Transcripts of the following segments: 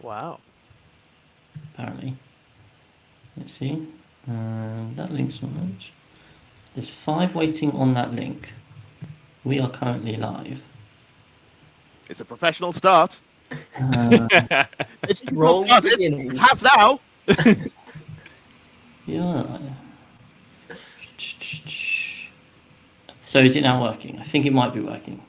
Wow. Apparently. Let's see. That link's not much. There's 5 waiting on that link. We are currently live. It's a professional start. It's wrong. It has now. Yeah. So is it now working? I think it might be working.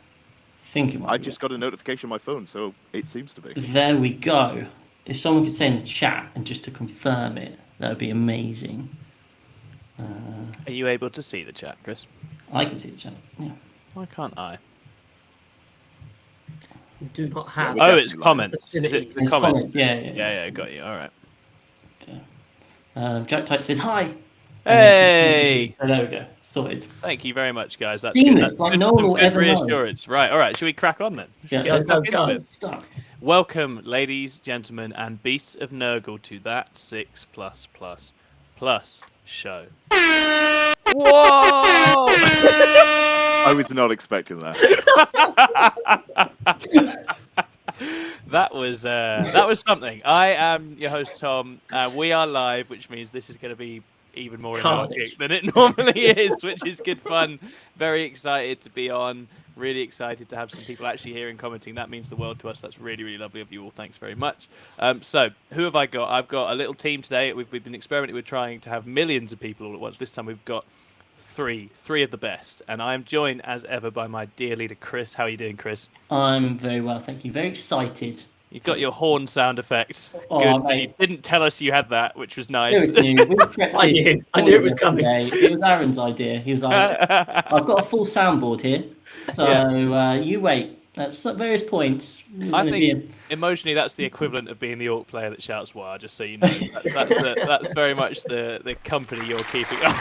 I just got a notification on my phone, so it seems to be. There we go. If someone could say in the chat and just to confirm it, that would be amazing. Are you able to see the chat, Chris? I can see the chat. Yeah. Why can't I? You do not have. Yeah, it's comments. Is it the It's comments? Yeah, got you. All right. Okay. Jack Tight says hi. Hey! So there we go. Sorted. Thank you very much, guys. That's Seamless, good. like no one will ever know. Reassurance. Right. All right. Should we crack on then? Yeah. Go. Start. Welcome, ladies, gentlemen, and beasts of Nurgle to that 6+++ show. Whoa! I was not expecting that. That was something. I am your host, Tom. We are live, which means this is going to be even more anarchic than it normally is, which is good fun. Very excited to be on. Really excited to have some people actually here and commenting. That means the world to us. That's really, really lovely of you all. Thanks very much. So, who have I got? I've got a little team today. We've been experimenting with trying to have millions of people all at once. This time we've got three of the best. And I'm joined, as ever, by my dear leader, Chris. How are you doing, Chris? I'm very well, thank you. Very excited. You've got your horn sound effect. Oh, Good. mate. You didn't tell us you had that, which was It nice. was new. I knew it was coming. It was Aaron's idea. He was like, I've got a full soundboard here. So you wait. At various points. I think emotionally that's the equivalent of being the Orc player that shouts "Wow!" Just so you know, that's very much the company you're keeping up.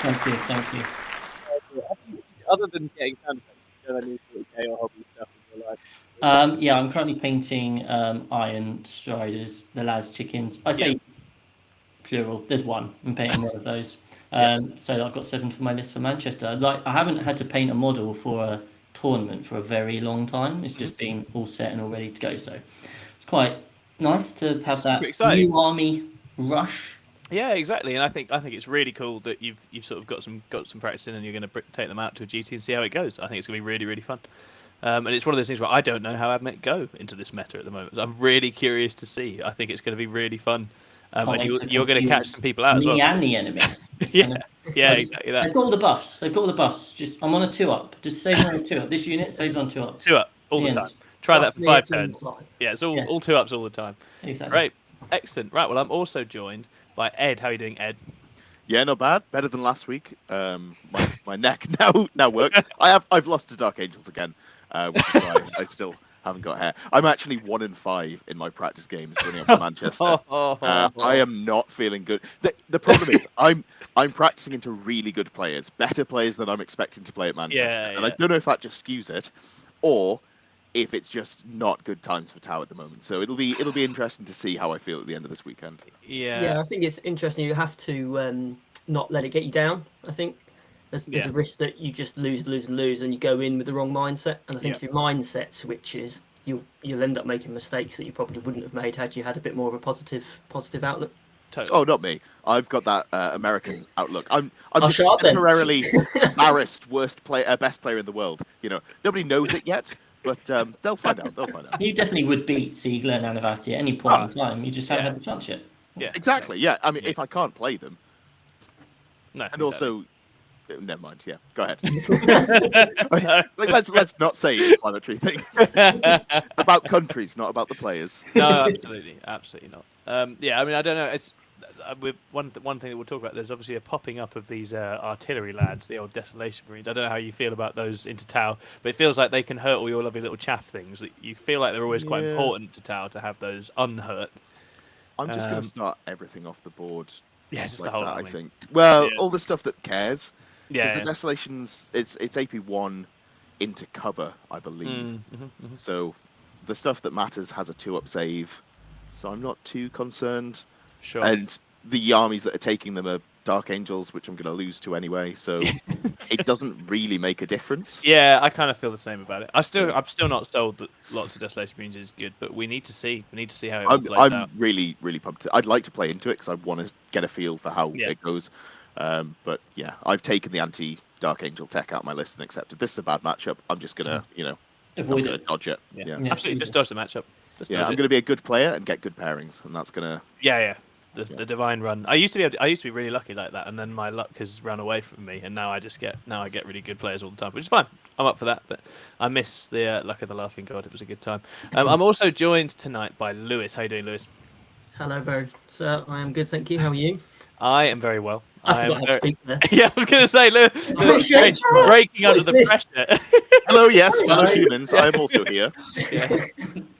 Thank you. Other than getting sound effects, do you have any sort of gay or hobby stuff in your life? Yeah, I'm currently painting Iron Striders, the lads' chickens. I say plural. There's one. I'm painting one of those. So I've got 7 for my list for Manchester. Like, I haven't had to paint a model for a tournament for a very long time. It's just been all set and all ready to go. So it's quite nice to have that new army rush. Yeah, exactly. And I think it's really cool that you've sort of got some practice in, and you're going to take them out to a GT and see how it goes. I think it's going to be really, really fun. And it's one of those things where I don't know how I'd make go into this meta at the moment. So I'm really curious to see. I think it's going to be really fun. And you're going to catch some people out as well. Me and the enemy. Exactly that. They've got all the buffs. Just I'm on a 2-up. Just save on a 2-up. This unit saves on 2-up. 2-up all the time. Try that for 5 turns. Yeah, it's all 2-ups all the time. Exactly. Great, excellent. Right, well, I'm also joined by Ed. How are you doing, Ed? Yeah, not bad. Better than last week. My neck now works. I've lost to Dark Angels again, which is why I still haven't got hair. I'm actually 1 in 5 in my practice games running up to Manchester. I am not feeling good. The problem is I'm practicing into really good players, better players than I'm expecting to play at Manchester. And I don't know if that just skews it, or if it's just not good times for Tau at the moment. So it'll be interesting to see how I feel at the end of this weekend. Yeah, I think it's interesting. You have to not let it get you down. I think there's a risk that you just lose, and you go in with the wrong mindset. And I think if your mindset switches, you'll end up making mistakes that you probably wouldn't have made had you had a bit more of a positive outlook. Totally. Oh, not me. I've got that American outlook. I'm just temporarily embarrassed, best player in the world. You know, nobody knows it yet, but they'll find out. You definitely would beat Ziegler and Anavati at any point in time. You just haven't had the chance yet. Yeah, exactly. Yeah, I mean, if I can't play them, also. Never mind. Yeah, go ahead. Let's not say inflammatory things about countries, not about the players. No, absolutely not. I mean, I don't know. It's one thing that we'll talk about. There's obviously a popping up of these artillery lads, the old Desolation Marines. I don't know how you feel about those into Tau, but it feels like they can hurt all your lovely little chaff things. You feel like they're always quite important to Tau to have those unhurt. I'm just going to start everything off the board. Yeah, just like the whole that, army. I think. Well, all the stuff that cares. Yeah, the Desolations, it's AP1 into cover, I believe. So the stuff that matters has a 2-up save, so I'm not too concerned. Sure. And the armies that are taking them are Dark Angels, which I'm going to lose to anyway, so it doesn't really make a difference. Yeah, I kind of feel the same about it. I'm still not sold that lots of Desolation Marines is good, but we need to see how it all plays out. I'm really pumped. I'd like to play into it because I want to get a feel for how it goes. But yeah, I've taken the anti-Dark Angel tech out of my list and accepted this is a bad matchup. I'm just gonna, avoid it. Dodge it. Yeah. Absolutely, just dodge the matchup. I'm gonna be a good player and get good pairings, and that's gonna. The divine run. I used to be really lucky like that, and then my luck has run away from me, and now I get really good players all the time, which is fine. I'm up for that, but I miss the luck of the laughing god. It was a good time. I'm also joined tonight by Lewis. How you doing, Lewis? Hello, sir. I am good, thank you. How are you? I am very well. I forgot how to speak there. Yeah, I was going to say, Lewis breaking under the pressure. Hello, yes, fellow humans. I am also here. Yeah.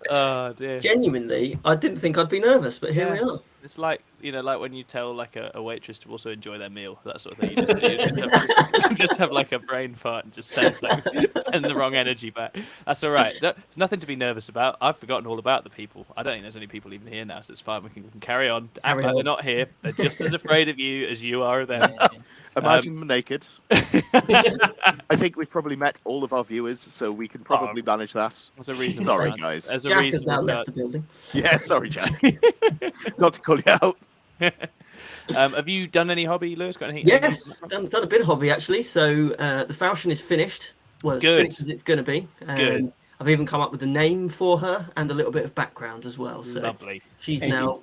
Oh dear. Genuinely, I didn't think I'd be nervous, but here we are. It's like like when you tell like a waitress to also enjoy their meal, that sort of thing. You just have like a brain fart and just send the wrong energy back. That's all right. There's nothing to be nervous about. I've forgotten all about the people. I don't think there's any people even here now, so it's fine. We can carry on. Act like they're not here. They're just as afraid of you as you are of them. Imagine them naked. I think we've probably met all of our viewers, so we can probably manage that. There's a reason. Sorry, guys. There's a Jack reason has now left the building. Yeah, sorry, Jack. Not to call you out. Have you done any hobby, Lewis? Got anything? Yes, done a bit of hobby actually. So the Falchion is finished. Well, as finished as it's going to be. Good. I've even come up with a name for her and a little bit of background as well. So Lovely. She's now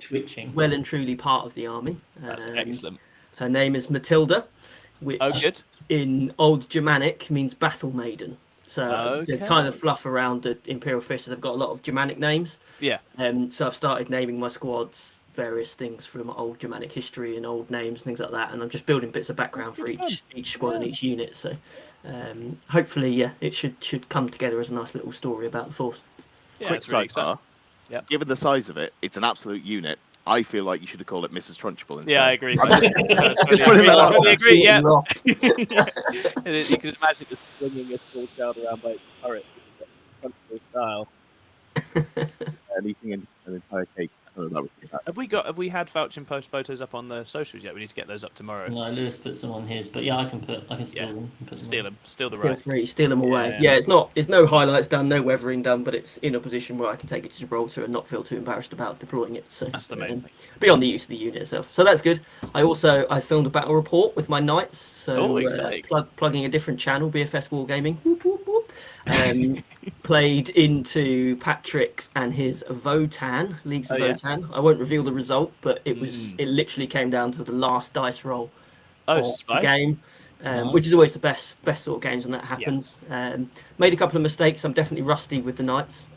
well and truly part of the army. That's excellent. Her name is Matilda, which in Old Germanic means battle maiden. So the kind of fluff around the Imperial Fist, they've got a lot of Germanic names. Yeah. So I've started naming my squads various things from old Germanic history and old names and things like that, and I'm just building bits of background for each squad and each unit. So hopefully, it should come together as a nice little story about the Force. Yeah, quick sidebar. Yeah. Given the size of it, it's an absolute unit. I feel like you should have called it Mrs. Trunchbull instead. Yeah, I agree. Just put it out. I agree. Yeah. You can imagine just swinging a small child around by its turret, Trunchbull style, and eating an entire cake. Have we had Falchion post photos up on the socials yet? We need to get those up tomorrow. No, Lewis put some on his, but yeah, I can steal them. Steal the right. Feel free, steal them away. Yeah, it's no highlights done, no weathering done, but it's in a position where I can take it to Gibraltar and not feel too embarrassed about deploying it. So that's the main thing. Beyond the use of the unit itself, so that's good. I filmed a battle report with my knights, so plugging a different channel, BFS Wargaming. Whoop, whoop, whoop. Played into Patrick's and his Votan Leagues of Votan. I won't reveal the result, but it literally came down to the last dice roll of the game, which is always the best sort of games when that happens. Made a couple of mistakes. I'm definitely rusty with the knights,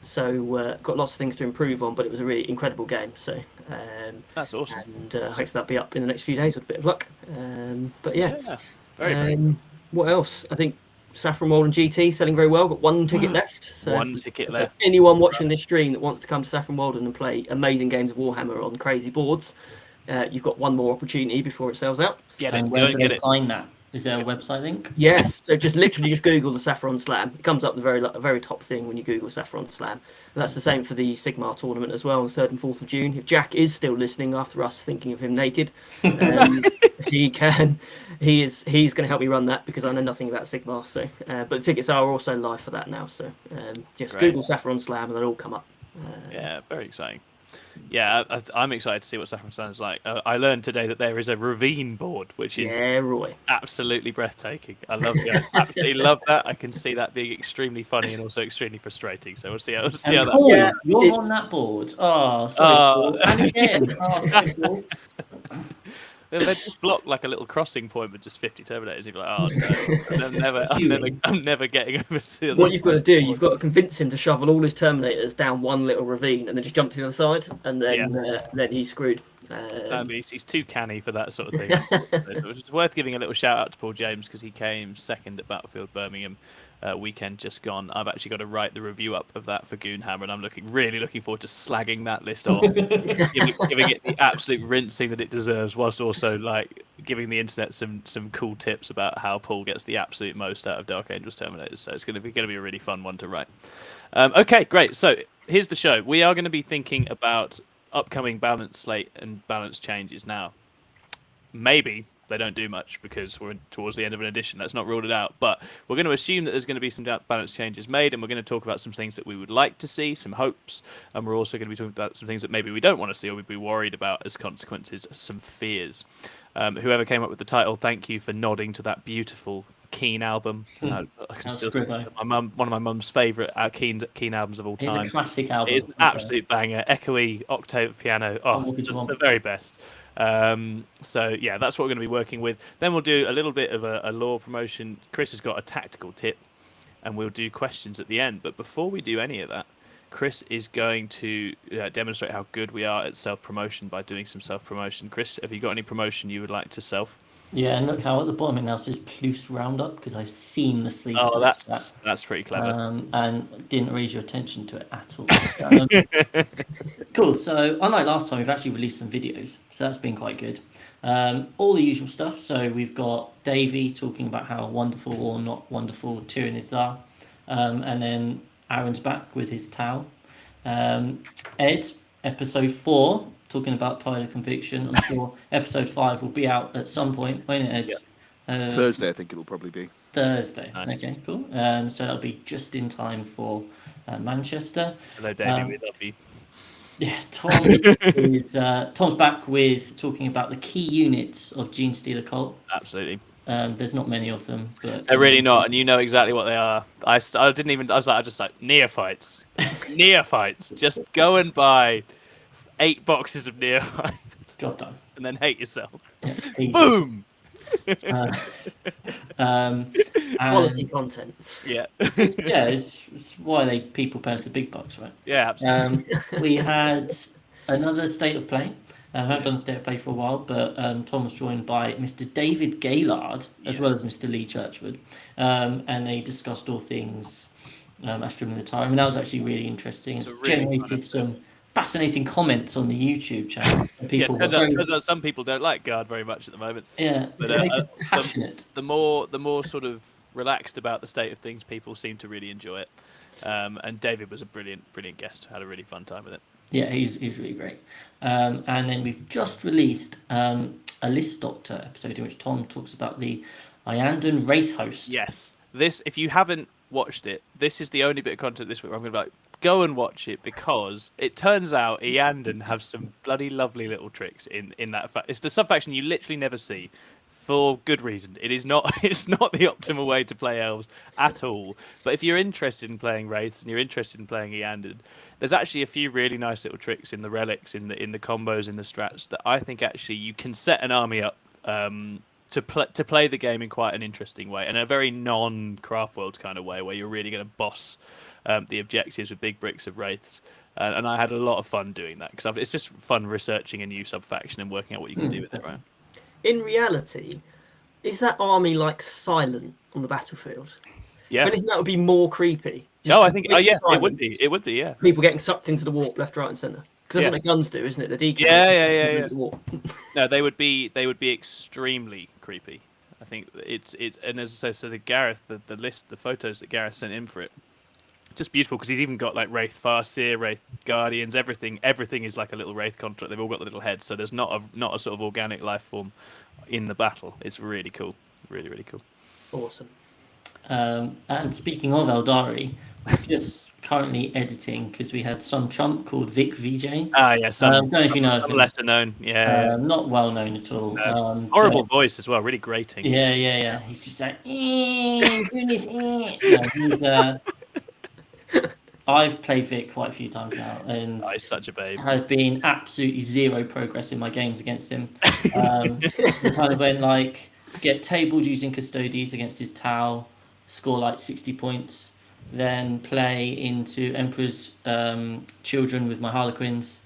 so got lots of things to improve on. But it was a really incredible game. So that's awesome, and hopefully that'll be up in the next few days with a bit of luck. But very. What else? I think Saffron Walden GT selling very well. Got one ticket left. So one ticket left. Anyone watching this stream that wants to come to Saffron Walden and play amazing games of Warhammer on crazy boards, you've got one more opportunity before it sells out. And where do they find that? Is there a website link? Yes. So just Google the Saffron Slam. It comes up the very top thing when you Google Saffron Slam. And that's the same for the Sigmar tournament as well on 3rd and 4th of June. If Jack is still listening after us thinking of him naked, he's going to help me run that because I know nothing about Sigmar. So, but the tickets are also live for that now. So just Google Saffron Slam and they'll all come up. Yeah, very exciting. Yeah, I'm excited to see what Saffron Slam is like. I learned today that there is a ravine board, which is absolutely breathtaking. I love it. I absolutely love that. I can see that being extremely funny and also extremely frustrating. So we'll see how that goes. Yeah, you're on that board. Oh, sorry. And again. Sorry, Paul. They just block like a little crossing point with just 50 Terminators. You're like, oh no, I'm never getting over to what you've got to do. You've got to convince him to shovel all his Terminators down one little ravine and then just jump to the other side, and then he's screwed. He's too canny for that sort of thing. It's worth giving a little shout out to Paul James because he came second at Battlefield Birmingham weekend just gone. I've actually got to write the review up of that for Goonhammer, and I'm really looking forward to slagging that list off, giving it the absolute rinsing that it deserves, whilst also like giving the internet some cool tips about how Paul gets the absolute most out of Dark Angels Terminators. So it's going to be a really fun one to write. Okay, great. So here's the show. We are going to be thinking about upcoming balance slate and balance changes now. maybe they don't do much because we're towards the end of an edition. That's not ruled it out. But we're going to assume that there's going to be some balance changes made, and we're going to talk about some things that we would like to see, some hopes, and we're also going to be talking about some things that maybe we don't want to see or we'd be worried about as consequences, some fears. Whoever came up with the title, thank you for nodding to that beautiful Keen album. I can still say one of my mum's favourite Keen albums of all time. It's a classic album. It's an absolute banger. Echoey octave piano. Oh, the very best. So yeah, that's what we're going to be working with. Then we'll do a little bit of a lore promotion. Chris has got a tactical tip, and we'll do questions at the end. But before we do any of that, Chris is going to demonstrate how good we are at self-promotion by doing some self-promotion. Chris, have you got any promotion you would like to self? Yeah, and look how at the bottom it now says Pluse Roundup, because I've seamlessly that's pretty clever. and didn't raise your attention to it at all. Cool. So unlike last time, we've actually released some videos, so that's been quite good. All the usual stuff. So we've got Davey talking about how wonderful or not wonderful Tyranids are, and then Aaron's back with his towel. Ed, episode 4. Talking about Tyler Conviction. I'm sure episode 5 will be out at some point, won't it, Ed? Thursday, I think it'll probably be. Thursday. Nice. Okay, cool. So that'll be just in time for Manchester. Hello, Davey. We love you. Yeah, Tom's back with talking about the key units of Gene Stealer Cult. Absolutely. There's not many of them, but they're really not, and you know exactly what they are. I was just like neophytes. Neophytes. Just go and buy 8 boxes of neophytes. Job done. And then hate yourself. Yeah, boom. Quality content. Yeah. Yeah, it's why people pay us the big bucks, right? Yeah, absolutely. We had another State of Play. I haven't done a State of Play for a while, but Tom was joined by Mr. David Gaylard, as well as Mr. Lee Churchwood, and they discussed all things Astrum in the Time, and that was actually really interesting. It's really generated some fascinating comments on the YouTube channel. Turns out some people don't like Guard very much at the moment. Yeah, but passionate. The more sort of relaxed about the state of things people seem to really enjoy it. And David was a brilliant guest. Had a really fun time with it. Yeah, he's really great. And then we've just released a List Doctor episode in which Tom talks about the Iandan Wraith Host. Yes. This, if you haven't watched it, this is the only bit of content this week where I'm going to be like, go and watch it, because it turns out Iandan have some bloody lovely little tricks in that. It's the sub-faction you literally never see. For good reason. It's not the optimal way to play elves at all. But if you're interested in playing wraiths and you're interested in playing Iandan, there's actually a few really nice little tricks in the relics, in the combos, in the strats that I think actually you can set an army up to play the game in quite an interesting way, and a very non-Craft World kind of way, where you're really going to boss the objectives with big bricks of wraiths. And I had a lot of fun doing that, because it's just fun researching a new sub-faction and working out what you can do with it, right? In reality, is that army like silent on the battlefield? Yeah. If anything, that would be more creepy. No, I think. Oh, yeah, silence. It would be. Yeah. People getting sucked into the warp left, right, and centre. Because that's what the guns do, isn't it? The decals. Yeah. No, they would be extremely creepy. I think it's and as I say, so the Gareth, the list, the photos that Gareth sent in for it, just beautiful, because he's even got like Wraith Farseer, Wraith Guardians, everything is like a little Wraith construct. They've all got the little heads, so there's not a sort of organic life form in the battle. It's really cool, really cool. Awesome. And speaking of Eldari, we're just currently editing, because we had some chump called Vic VJ. Don't know if you know of him. Lesser known, not well known at all. Horrible voice as well, really grating. Yeah. He's just like, doing this. No, I've played Vic quite a few times now, and he's such a babe. Has been absolutely zero progress in my games against him. We kind of went like, get tabled using Custodes against his Tau, score like 60 points, then play into Emperor's Children with my Harlequins,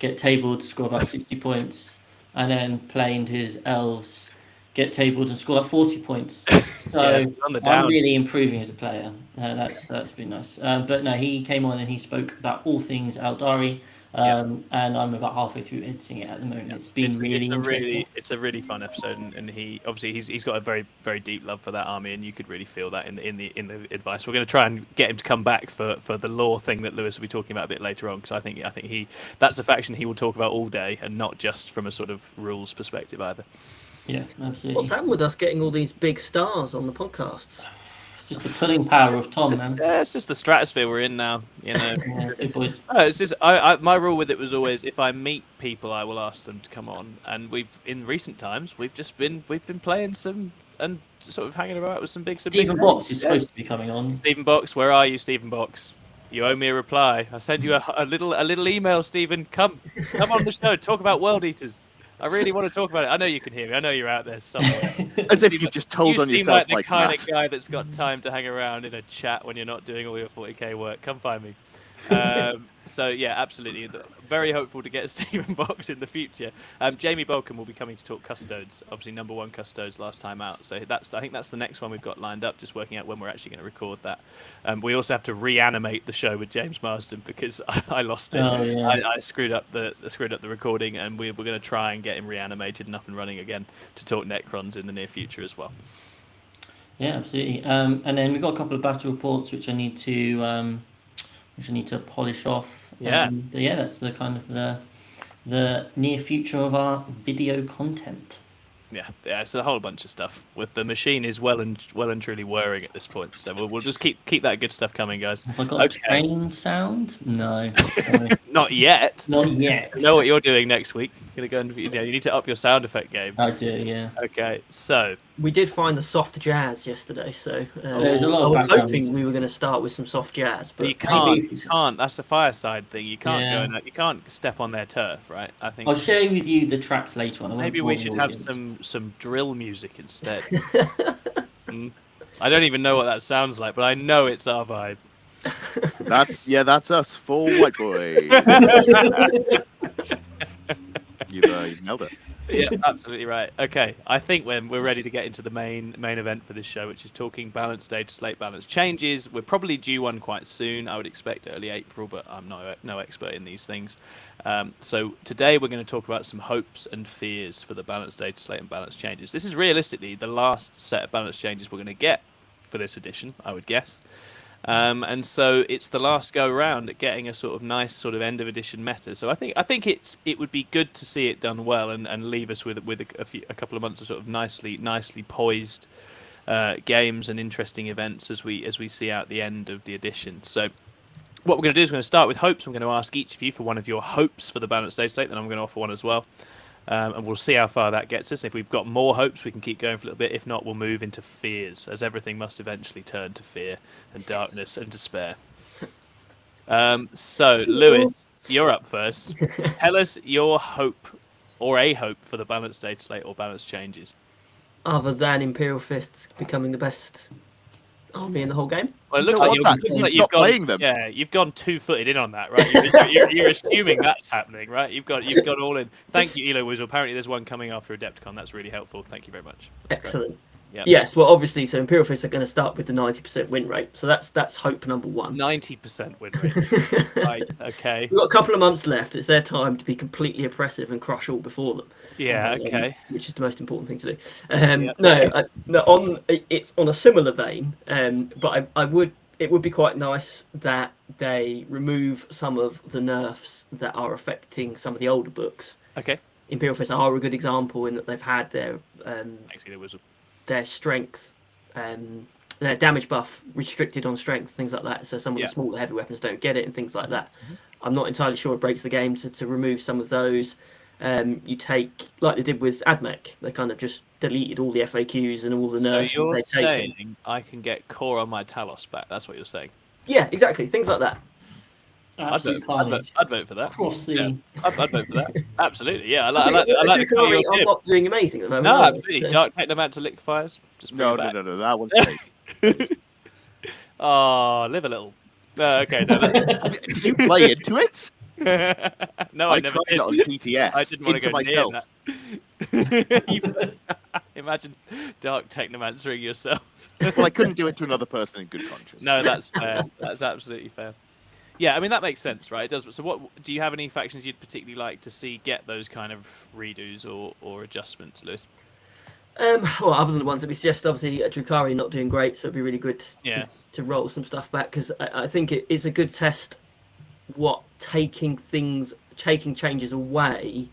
get tabled, score about 60 points, and then play into his Elves, get tabled and score like 40 points. So I'm really improving as a player. That's been nice. But no, he came on and he spoke about all things Eldari. And I'm about halfway through editing it at the moment. It's been really interesting. It's a really fun episode, and he obviously he's got a very, very deep love for that army, and you could really feel that in the advice. We're going to try and get him to come back for the lore thing that Lewis will be talking about a bit later on, because I think that's a faction he will talk about all day, and not just from a sort of rules perspective either. Yeah, What's absolutely. happened with us getting all these big stars on the podcasts? It's just the pulling power of Tom, man. Yeah, it's just the stratosphere we're in now. You know. Yeah, big boys. No, it's just my rule with it was always if I meet people, I will ask them to come on. And in recent times we've been playing some and sort of hanging about with some big Stephen Box is supposed to be coming on. Stephen Box, where are you, Stephen Box? You owe me a reply. I sent you a little email, Stephen. Come on the show. Talk about World Eaters. I really want to talk about it. I know you can hear me. I know you're out there somewhere. As if you've just told on You seem yourself like the like kind that. of guy that's got time to hang around in a chat when you're not doing all your 40k work. Come find me. So yeah, absolutely. Very hopeful to get Stephen Box in the future. Jamie Bolcom will be coming to talk custodes. Obviously, number 1 custodes last time out. So I think that's the next one we've got lined up. Just working out when we're actually going to record that. We also have to reanimate the show with James Marsden because I lost it. Oh, yeah. I screwed up the recording, and we're going to try and get him reanimated and up and running again to talk Necrons in the near future as well. Yeah, absolutely. And then we've got a couple of battle reports which I need to polish off. Yeah. But yeah, that's the kind of the near future of our video content. Yeah, it's a whole bunch of stuff. With the machine is well and truly whirring at this point, so we'll just keep that good stuff coming, guys. Have I got a train sound? No, sorry. Not yet. Not yet. I know what you're doing next week. You're gonna go and you need to up your sound effect game. I do, yeah. Okay, so We did find the soft jazz yesterday, so There's a lot I of was background hoping music. we were going to start with some soft jazz, but you can't. That's the fireside thing. You can't Yeah. go. You can't step on their turf, right? I think I'll share with you the tracks later on. I won't maybe bore we the should have audience. some drill music instead. I don't even know what that sounds like, but I know it's our vibe. That's us, full white boy. You've nailed it. Yeah, absolutely right. Okay, I think when we're ready to get into the main event for this show, which is talking balance data slate balance changes. We're probably due one quite soon. I would expect early April, but I'm no expert in these things. So today we're going to talk about some hopes and fears for the balance data slate and balance changes. This is realistically the last set of balance changes we're going to get for this edition, I would guess. And so it's the last go round at getting a sort of nice sort of end of edition meta. So I think it would be good to see it done well and leave us with a couple of months of sort of nicely poised games and interesting events as we see out the end of the edition. So what we're going to do is we're going to start with hopes. I'm going to ask each of you for one of your hopes for the balanced data slate, then I'm going to offer one as well. And we'll see how far that gets us. If we've got more hopes, we can keep going for a little bit. If not, we'll move into fears, as everything must eventually turn to fear and darkness and despair. So, Lewis, you're up first. Tell us your hope, or a hope, for the balanced data slate or balance changes. other than Imperial Fists becoming the best army in the whole game. Well, it looks don't like, want that, you've stop gone, playing them. Yeah, you've gone 2-footed in on that, right? You're assuming that's happening, right? You've got all in. Thank you, Elo Wizzle. Apparently, there's one coming after Adepticon. That's really helpful. Thank you very much. That's Excellent. great. Yeah. Yes, well, obviously, so Imperial Fists are going to start with the 90% win rate. So that's hope number one. 90% win rate. Right. Okay. We've got a couple of months left. It's their time to be completely oppressive and crush all before them. Yeah. Okay. Which is the most important thing to do. It's on a similar vein, but it would be quite nice that they remove some of the nerfs that are affecting some of the older books. Okay. Imperial Fists are a good example in that they've had their Thanks, Elo Wizzle. their strength, their damage buff restricted on strength, things like that. So some of the smaller heavy weapons don't get it and things like that. Mm-hmm. I'm not entirely sure it breaks the game to remove some of those. You take, like they did with AdMech, they kind of just deleted all the FAQs and all the nerfs. So you're saying I can get core on my Talos back? That's what you're saying? Yeah, exactly. Things like that. I'd vote for that. Across the... Yeah, I'd vote for that. Absolutely, yeah. I like the colour you're I'm not doing amazing at the moment. No, absolutely. Dark Technomancer liquefiers. Just No. That one's fake. Oh, live a little. Okay. No, Did you play into it? No, I never tried did. it on TTS. I didn't want to go myself. near that. Imagine Dark Technomancering yourself. Well, I couldn't do it to another person in good conscience. No, that's fair. That's absolutely fair. Yeah, I mean that makes sense, right? It does. So, what do you have any factions you'd particularly like to see get those kind of redos or adjustments, Lewis? Well, other than the ones that we suggest, obviously Drukari not doing great, so it'd be really good to roll some stuff back because I think it is a good test what taking things taking changes away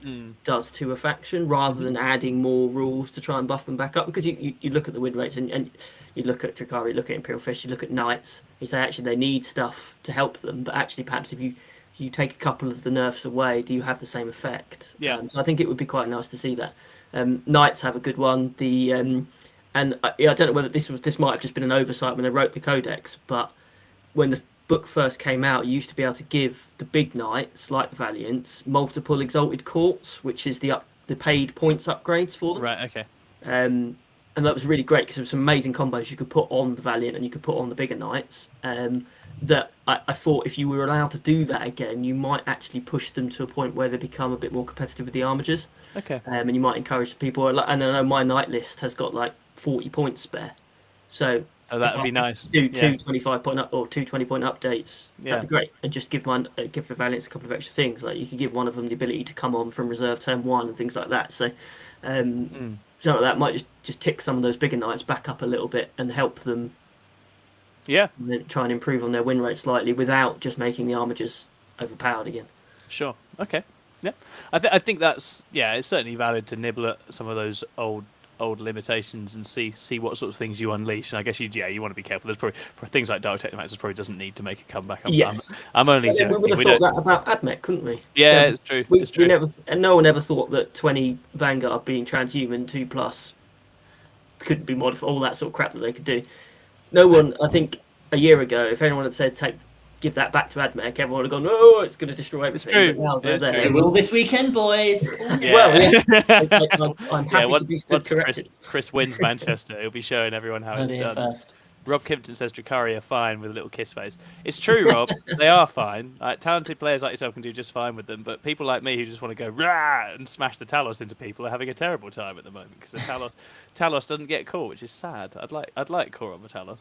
does to a faction, rather than adding more rules to try and buff them back up. Because you look at the win rates and you look at Drakari, you look at Imperial Fish, you look at Knights, you say actually they need stuff to help them, but actually perhaps if you take a couple of the nerfs away, do you have the same effect? Yeah. So I think it would be quite nice to see that. Knights have a good one. And I don't know whether this might have just been an oversight when they wrote the codex, but when the book first came out, you used to be able to give the big knights, like the Valiants, multiple exalted courts, which is the paid points upgrades for them. Right. Okay. And that was really great because there were some amazing combos you could put on the Valiant and you could put on the bigger knights. That I thought if you were allowed to do that again, you might actually push them to a point where they become a bit more competitive with the armigers. Okay. And you might encourage people. And I know my knight list has got like 40 points spare. So that would be nice. Do two 25 point up or 2 20 point updates. Yeah. That'd be great. And just give the Valiants a couple of extra things. Like you could give one of them the ability to come on from reserve turn 1 and things like that. So something like that might just tick some of those bigger knights back up a little bit and help them. Yeah. And then try and improve on their win rate slightly without just making the armigers overpowered again. Sure. Okay. Yeah. I think that's it's certainly valid to nibble at some of those old limitations and see what sort of things you unleash. And I guess you want to be careful. There's probably for things like Dark Technomancers probably doesn't need to make a comeback. I'm only joking. We would have thought that about Admech, couldn't we? Yeah, it's true. We never, and no one ever thought that 20 Vanguard being transhuman 2+ couldn't be modified. All that sort of crap that they could do. No one, I think, a year ago, if anyone had said give that back to Admech, everyone would have gone, "Oh, it's going to destroy everything." It's true. It's true. It will this weekend, boys. Yeah. Well, I'm happy to be once corrected. Chris wins Manchester, he'll be showing everyone how it's done. First. Rob Kimpton says Drakari are fine with a little kiss face. It's true, Rob. They are fine. Talented players like yourself can do just fine with them, but people like me who just want to go rah and smash the Talos into people are having a terrible time at the moment because the Talos doesn't get caught, which is sad. I'd like core on the Talos.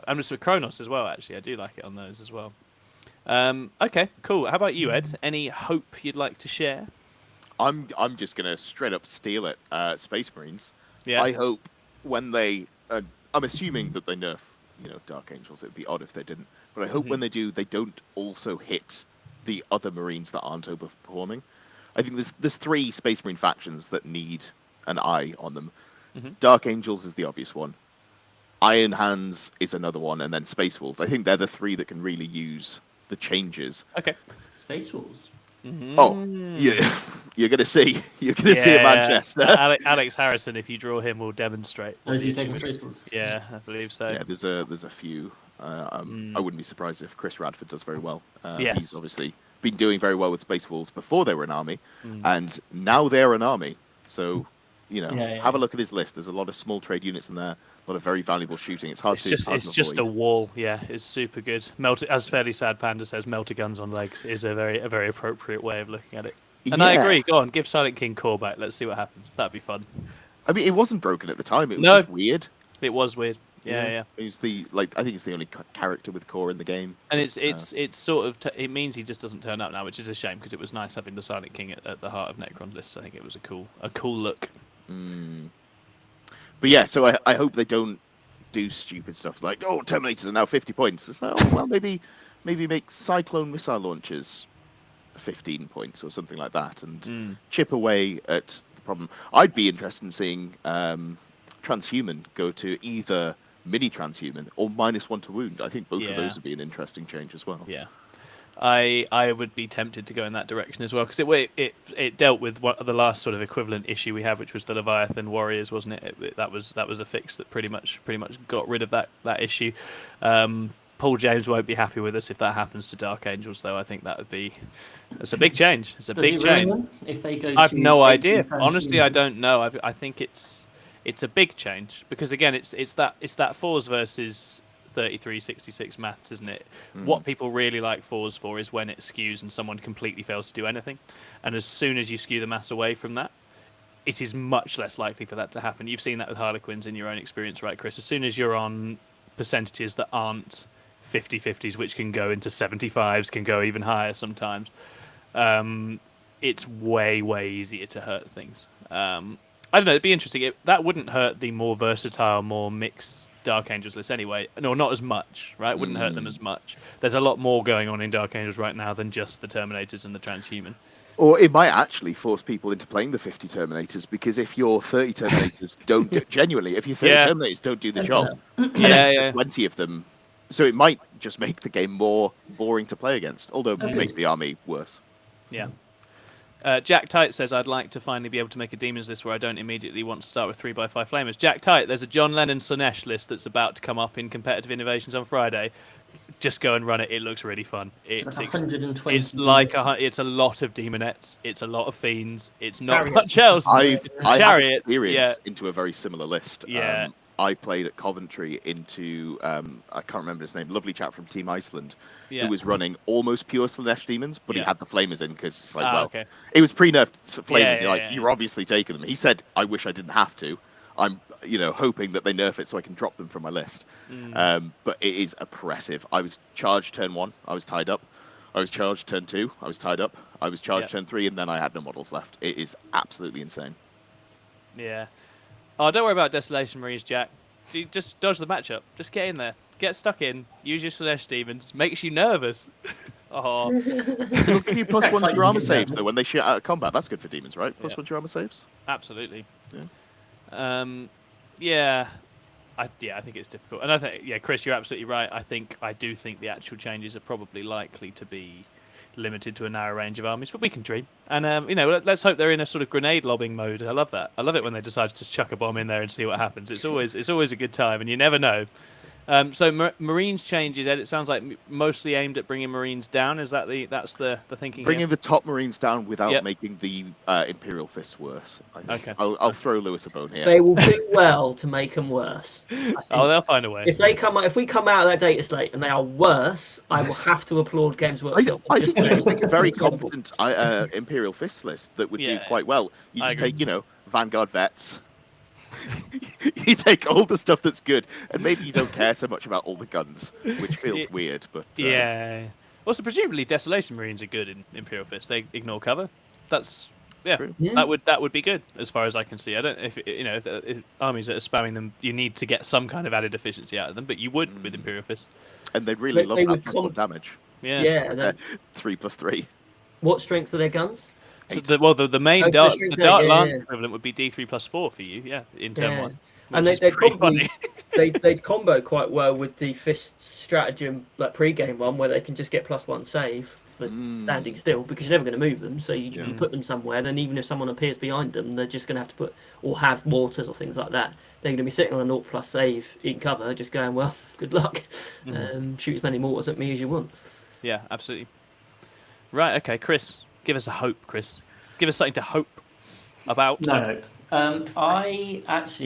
And it's with Kronos as well, actually. I do like it on those as well. Okay, cool. How about you, Ed? Any hope you'd like to share? I'm just gonna straight up steal it. Space Marines. Yeah. I hope when they, I'm assuming that they nerf, Dark Angels. It'd be odd if they didn't. But I hope when they do, they don't also hit the other Marines that aren't overperforming. I think there's 3 Space Marine factions that need an eye on them. Dark Angels is the obvious one. Iron Hands is another one, and then Space Wolves. I think they're the 3 that can really use the changes. Okay. Space Wolves. Oh, yeah. You're gonna see. You're gonna see a Manchester. Alex Harrison, if you draw him, will demonstrate. Is he taking Space Wolves? Yeah, I believe so. Yeah, there's a few. I wouldn't be surprised if Chris Radford does very well. Yes. He's obviously been doing very well with Space Wolves before they were an army, and now they're an army. So, have a look at his list. There's a lot of small trade units in there. A lot of very valuable shooting. It's hard to It's just a wall. Yeah, it's super good. As Fairly Sad Panda says, melter guns on legs is a very appropriate way of looking at it. And I agree. Go on, give Silent King core back. Let's see what happens. That'd be fun. I mean, it wasn't broken at the time. It was just weird. It was weird. Yeah. It was I think it's the only character with core in the game. And it's sort of it means he just doesn't turn up now, which is a shame because it was nice having the Silent King at the heart of Necron's list. I think it was a cool look. But yeah, so I hope they don't do stupid stuff like, Terminators are now 50 points. It's like, well, maybe make Cyclone missile launchers 15 points or something like that, and chip away at the problem. I'd be interested in seeing Transhuman go to either mini Transhuman or -1 to wound. I think both of those would be an interesting change as well. Yeah. I would be tempted to go in that direction as well because it dealt with the last sort of equivalent issue we had, which was the Leviathan Warriors, wasn't it? That was a fix that pretty much got rid of that issue. Paul James won't be happy with us if that happens to Dark Angels, though. I think it's a big change. It's a big change. If they go, I've no idea. Honestly, I don't know. I think it's a big change because again, it's that fours versus 33-66 maths, isn't it? What people really like fours for is when it skews and someone completely fails to do anything. And as soon as you skew the mass away from that, it is much less likely for that to happen. You've seen that with Harlequins in your own experience, right, Chris? As soon as you're on percentages that aren't 50-50s, which can go into 75s, can go even higher sometimes, it's way easier to hurt things. I don't know. It'd be interesting. That wouldn't hurt the more versatile, more mixed Dark Angels list anyway. No, not as much, right? It wouldn't hurt them as much. There's a lot more going on in Dark Angels right now than just the Terminators and the Transhuman. Or it might actually force people into playing the 50 Terminators, because if your 30 Terminators don't genuinely, if your 30 Terminators don't do the job, and 20 of them, so it might just make the game more boring to play against, although make the army worse. Yeah. Jack Tight says, I'd like to finally be able to make a Demons list where I don't immediately want to start with 3x5 Flamers. Jack Tight, there's a John Lennon Slanesh list that's about to come up in Competitive Innovations on Friday. Just go and run it. It looks really fun. It's like 120. It's like it's a lot of demonettes. It's a lot of fiends. It's not much else. I have experience into a very similar list. Yeah. I played at Coventry into I can't remember his name. Lovely chap from Team Iceland, who was running almost pure Slanesh demons, but he had the flamers in because it's like, it was pre-nerfed flamers. You're obviously taking them. He said, "I wish I didn't have to. I'm hoping that they nerf it so I can drop them from my list." But it is oppressive. I was charged turn 1. I was tied up. I was charged turn 2. I was tied up. I was charged turn 3, and then I had no models left. It is absolutely insane. Yeah. Oh, don't worry about Desolation Marines, Jack. You just dodge the matchup. Just get in there. Get stuck in. Use your Slanesh demons. Makes you nervous. Oh. It'll give you +1 to your armor saves, though, when they shoot out of combat. That's good for demons, right? +1 to your armor saves? Absolutely. Yeah. I think it's difficult. And I think, Chris, you're absolutely right. I do think the actual changes are probably likely to be limited to a narrow range of armies, but we can dream. And let's hope they're in a sort of grenade lobbing mode. I love that. I love it when they decide to just chuck a bomb in there and see what happens. It's always a good time, and you never know. So Marines changes, Ed, it sounds like mostly aimed at bringing Marines down. Is that that's the thinking? Bringing the top Marines down without making the Imperial Fists worse. Okay. I'll throw Lewis a bone here. They will do well to make them worse. They'll find a way. If we come out of that data slate and they are worse, I will have to applaud Games Workshop. I think you could make a very competent Imperial Fist list that would do quite well. You just take, Vanguard vets. You take all the stuff that's good, and maybe you don't care so much about all the guns, which feels weird. But Also, presumably, Desolation Marines are good in Imperial Fist. They ignore cover. That's True. that would be good as far as I can see. I don't if armies that are spamming them, you need to get some kind of added efficiency out of them, but you would with Imperial Fist. And they'd really love that +1 damage. Yeah. 3+3. What strength are their guns? So the main Dark Lance equivalent would be D3+4 for you, in turn 1. And they'd combo quite well with the Fist stratagem, like pre-game one, where they can just get +1 save for standing still, because you're never going to move them. So you put them somewhere, then even if someone appears behind them, they're just going to have to put, or have mortars or things like that. They're going to be sitting on a 0+ save in cover, just going, well, good luck. Shoot as many mortars at me as you want. Yeah, absolutely. Right, okay, Chris. Give us a hope, Chris. Give us something to hope about. No. I just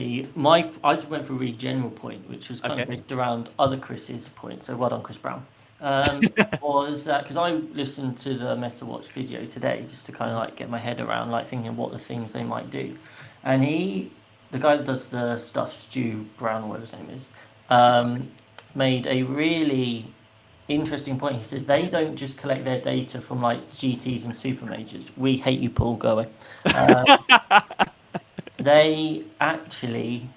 went for a really general point, which was kind of based around other Chris's points. So well done, Chris Brown. Was because I listened to the MetaWatch video today just to kind of like get my head around thinking what the things they might do, and the guy that does the stuff, Stu Brown, whatever his name is, made a really interesting point. He says they don't just collect their data from GTs and super majors. We hate you, Paul. Go away. They actually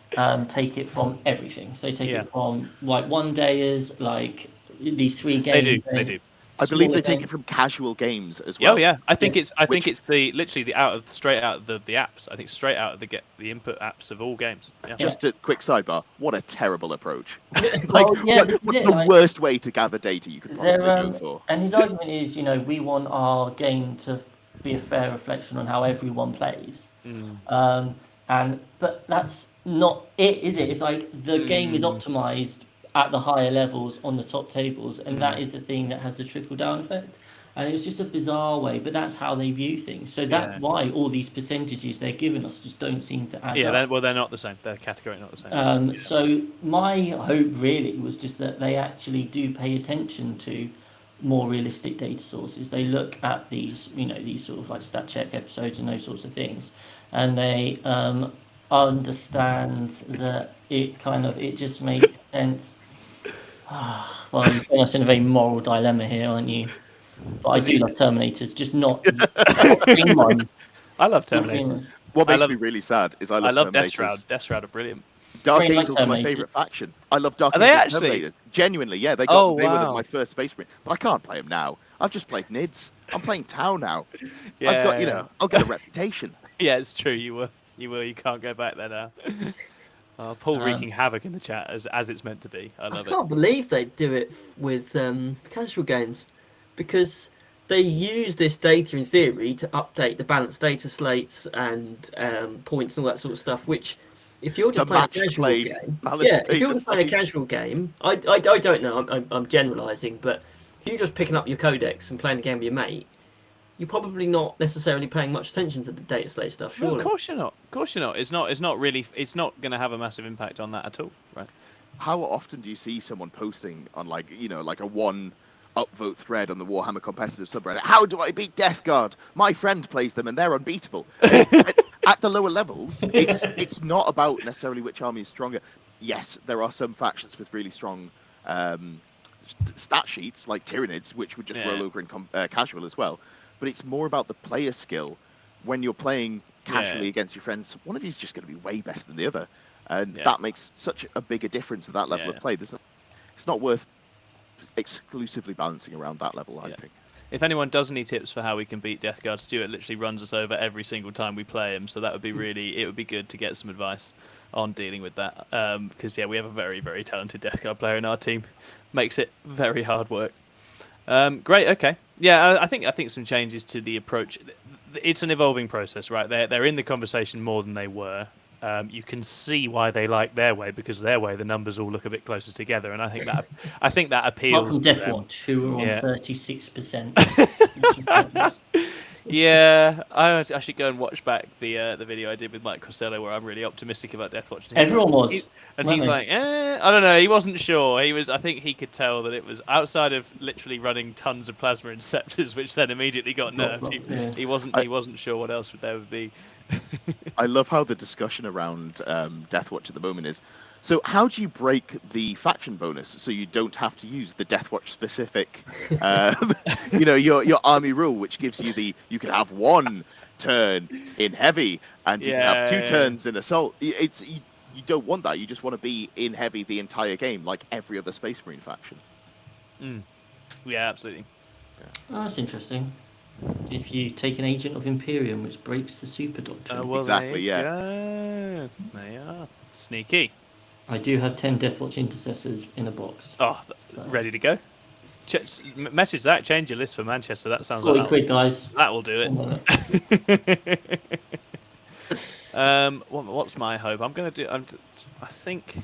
take it from everything. So they take it from 1-dayers, these 3 games. They do. I believe they take it from casual games as well. Oh yeah, I think it's literally straight out of the apps. I think straight out of the input apps of all games. Yeah. Just a quick sidebar. What a terrible approach! The worst way to gather data you could possibly go for. And his argument is, we want our game to be a fair reflection on how everyone plays. But that's not it, is it? It's the game is optimized at the higher levels on the top tables, and that is the thing that has the trickle-down effect. And it was just a bizarre way, but that's how they view things. So that's why all these percentages they're giving us just don't seem to add up. They're not the same. They're categorically not the same. So my hope really was just that they actually do pay attention to more realistic data sources. They look at these, these sort of stat check episodes and those sorts of things, and they understand that it just makes sense. Well, you're putting us in a very moral dilemma here, aren't you? But I do love Terminators, just not green ones. I love Terminators. What makes me really sad is I love Death Terminators. Shroud. Death Shroud are brilliant. Dark Very Angels like are my Terminators. favourite faction. I love Dark Are they Angels actually? Terminators. Genuinely, yeah. They Oh, were wow. my first Space Marine, but I can't play them now. I've just played Nids. I'm playing Tau now. Yeah, I've got, I'll get a reputation. Yeah, it's true. You were. You can't go back there now. Paul wreaking havoc in the chat as it's meant to be. I love it. I can't believe they do it with casual games, because they use this data in theory to update the balanced data slates and points and all that sort of stuff. Which, if you're just playing a casual game, if you're just playing a casual game, I don't know. I'm generalising, but if you're just picking up your codex and playing a game with your mate, you're probably not necessarily paying much attention to the data slate stuff, surely. No, of course you're not. Of course you're not. It's not really. It's not going to have a massive impact on that at all, right? How often do you see someone posting on like a one upvote thread on the Warhammer competitive subreddit? How do I beat Death Guard? My friend plays them and they're unbeatable. At the lower levels, it's not about necessarily which army is stronger. Yes, there are some factions with really strong stat sheets like Tyranids, which would just roll over in casual as well. But it's more about the player skill. When you're playing casually against your friends, one of you is just going to be way better than the other. And that makes such a bigger difference at that level of play. It's not worth exclusively balancing around that level, I think. If anyone does any tips for how we can beat Death Guard, Stuart literally runs us over every single time we play him. So that would be it would be good to get some advice on dealing with that. Because, we have a very, very talented Death Guard player in our team. Makes it very hard work. Great, okay. Yeah, I think some changes to the approach. It's an evolving process, right? They're in the conversation more than they were. You can see why they like their way, because their way the numbers all look a bit closer together, and I think that appeals. Apart from Deathwatch, who are on 36%. Yeah, I should go and watch back the video I did with Mike Costello, where I'm really optimistic about Deathwatch. Everyone was. He's like, I don't know. He wasn't sure. I think he could tell that it was outside of literally running tons of plasma interceptors, which then immediately got nerfed. He wasn't sure what else there would be. I love how the discussion around Deathwatch at the moment is. So how do you break the faction bonus so you don't have to use the Deathwatch specific, your army rule, which gives you can have one turn in heavy and you can have two turns in assault. You don't want that. You just want to be in heavy the entire game, like every other Space Marine faction. Yeah, absolutely. Oh, that's interesting. If you take an agent of Imperium, which breaks the super doctrine. Exactly, There you are. Sneaky. I do have 10 Deathwatch intercessors in a box. Oh, ready to go. Message that. Change your list for Manchester. That sounds 40 like quid, guys. That will do it. What's my hope? I'm going to do. I think.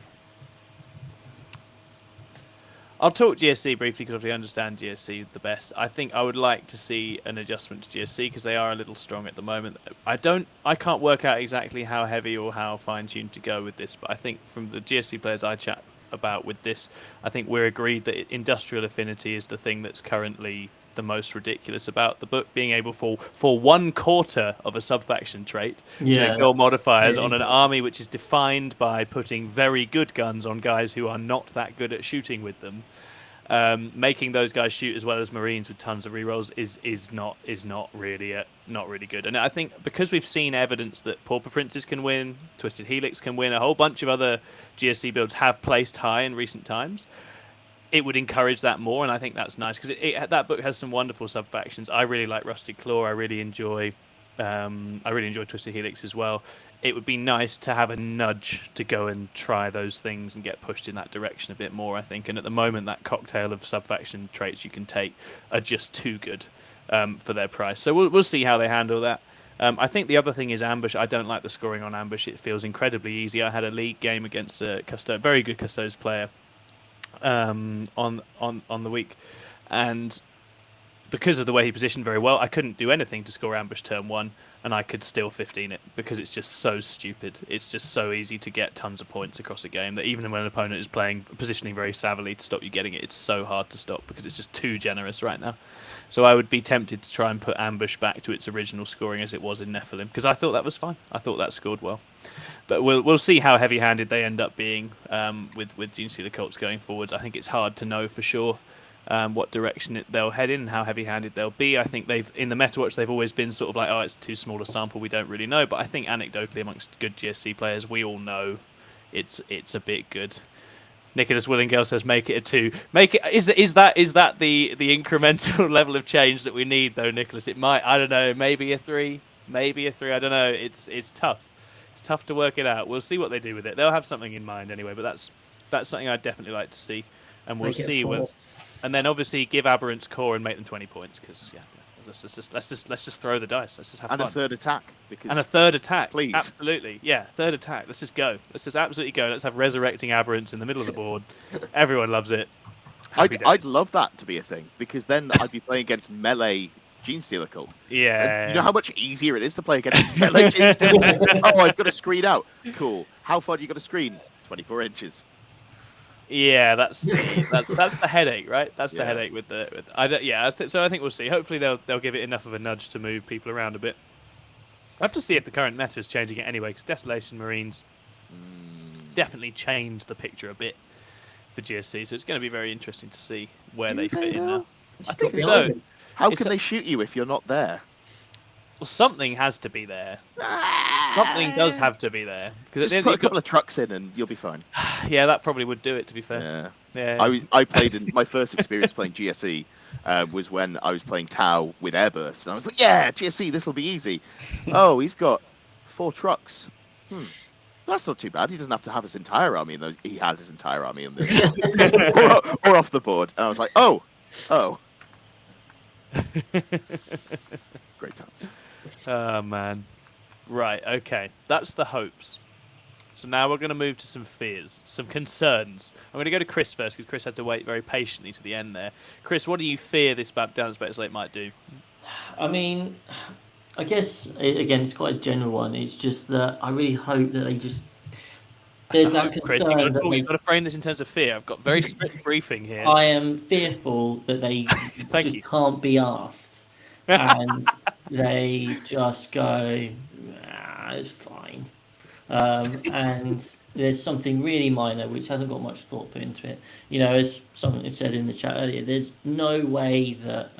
I'll talk GSC briefly because I understand GSC the best. I think I would like to see an adjustment to GSC because they are a little strong at the moment. I can't work out exactly how heavy or how fine-tuned to go with this, but I think from the GSC players I chat about with this, I think we're agreed that industrial affinity is the thing that's currently the most ridiculous about the book, being able for 1/4 of a sub-faction trait to build modifiers on an army which is defined by putting very good guns on guys who are not that good at shooting with them. Making those guys shoot as well as Marines with tons of rerolls is not really good. And I think because we've seen evidence that Pauper Princes can win, Twisted Helix can win, a whole bunch of other GSC builds have placed high in recent times. It would encourage that more, and I think that's nice because that book has some wonderful sub factions. I really like Rusted Claw. I really enjoy Twisted Helix as well. It would be nice to have a nudge to go and try those things and get pushed in that direction a bit more, I think. And at the moment, that cocktail of sub faction traits you can take are just too good for their price. So we'll see how they handle that. I think the other thing is Ambush. I don't like the scoring on Ambush. It feels incredibly easy. I had a league game against a very good Custodes player on the week, and because of the way he positioned very well, I couldn't do anything to score Ambush turn 1, and I could still 15 it because it's just so stupid. It's just so easy to get tons of points across a game that even when an opponent is positioning very savvily to stop you getting it, it's so hard to stop because it's just too generous right now. So I would be tempted to try and put Ambush back to its original scoring as it was in Nephilim, because I thought that was fine. I thought that scored well. But we'll see how heavy-handed they end up being with Genestealer cults going forwards. I think it's hard to know for sure. what direction they'll head in and how heavy-handed they'll be. I think in the MetaWatch they've always been sort of like, oh, it's too small a sample, we don't really know. But I think anecdotally amongst good GSC players, we all know it's a bit good. Nicholas Willingale says, "Make it a 2." Make it is that the incremental level of change that we need though, Nicholas? It might, I don't know, maybe a 3, maybe a 3. I don't know. It's tough. It's tough to work it out. We'll see what they do with it. They'll have something in mind anyway. But that's something I'd definitely like to see, and we'll see. And then obviously give Aberrant's core and make them 20 points because let's just throw the dice. Let's just have fun. And a third attack. And a third attack. Please. Absolutely. Yeah, third attack. Let's just go. Let's just absolutely go. Let's have resurrecting Aberrants in the middle of the board. Everyone loves it. I'd love that to be a thing because then I'd be playing against melee Genestealer Cult. Yeah. You know how much easier it is to play against melee Genestealer? Oh, I've got a screen out. Cool. How far do you got a screen? 24 inches. Yeah, that's the headache, right? That's the headache with so I think we'll see. Hopefully they'll give it enough of a nudge to move people around a bit. I have to see if the current meta is changing it anyway, because Desolation Marines definitely changed the picture a bit for GSC, so it's going to be very interesting to see where they fit in now. I think so. How can they shoot you if you're not there? Well, something has to be there. Something does have to be there. Just put a couple of trucks in and you'll be fine. Yeah, that probably would do it, to be fair. Yeah. I played in my first experience playing GSE was when I was playing Tau with Airburst, and I was like, yeah, GSE, this will be easy. Oh, he's got 4 trucks. That's not too bad. He doesn't have to have his entire army in those. He had his entire army in those. or off the board. And I was like, oh. Great times. Oh, man. Right, okay. That's the hopes. So now we're going to move to some fears, some concerns. I'm going to go to Chris first, because Chris had to wait very patiently to the end there. Chris, what do you fear this Down Better Slate might do? I mean, I guess, again, it's quite a general one. It's just that I really hope that they just... There's that concern Chris, you've got to frame this in terms of fear. I've got very strict briefing here. I am fearful that they can't be asked. And they just go, it's fine. And there's something really minor which hasn't got much thought put into it. You know, as someone said in the chat earlier, there's no way that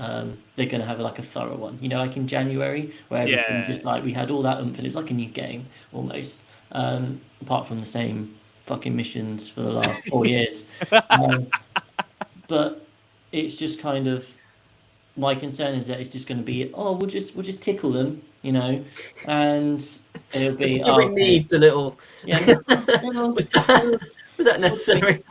they're going to have like a thorough one. You know, like in January, where everything just like we had all that oomph and it's like a new game almost. Apart from the same fucking missions for the last 4 years. But it's just kind of, my concern is that it's just going to be, we'll just tickle them, you know, and it'll be. Do we need the little? Yeah. Was that necessary?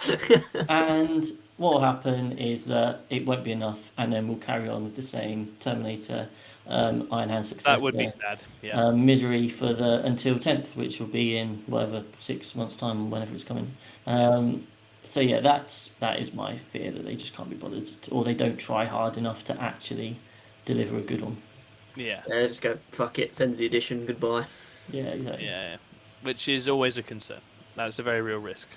And what will happen is that it won't be enough, and then we'll carry on with the same Terminator, Iron Hand success. That would be sad. Yeah. Misery for until 10th, which will be in whatever 6 months' time, whenever it's coming. So yeah, that is my fear, that they just can't be bothered, or they don't try hard enough to actually deliver a good one. Yeah. Just go fuck it, send the edition, goodbye. Yeah, exactly. Yeah, which is always a concern. That's a very real risk.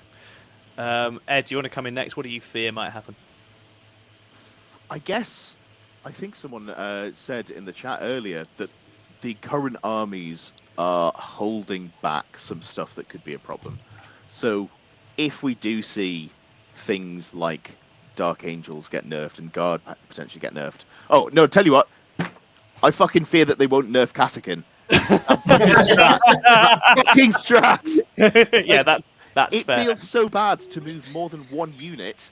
Ed, do you want to come in next? What do you fear might happen? I think someone said in the chat earlier that the current armies are holding back some stuff that could be a problem. So if we do see things like Dark Angels get nerfed and Guard potentially get nerfed. Oh, no, tell you what. I fucking fear that they won't nerf Kassakin. Fucking strat. Yeah, that's it fair. It feels so bad to move more than one unit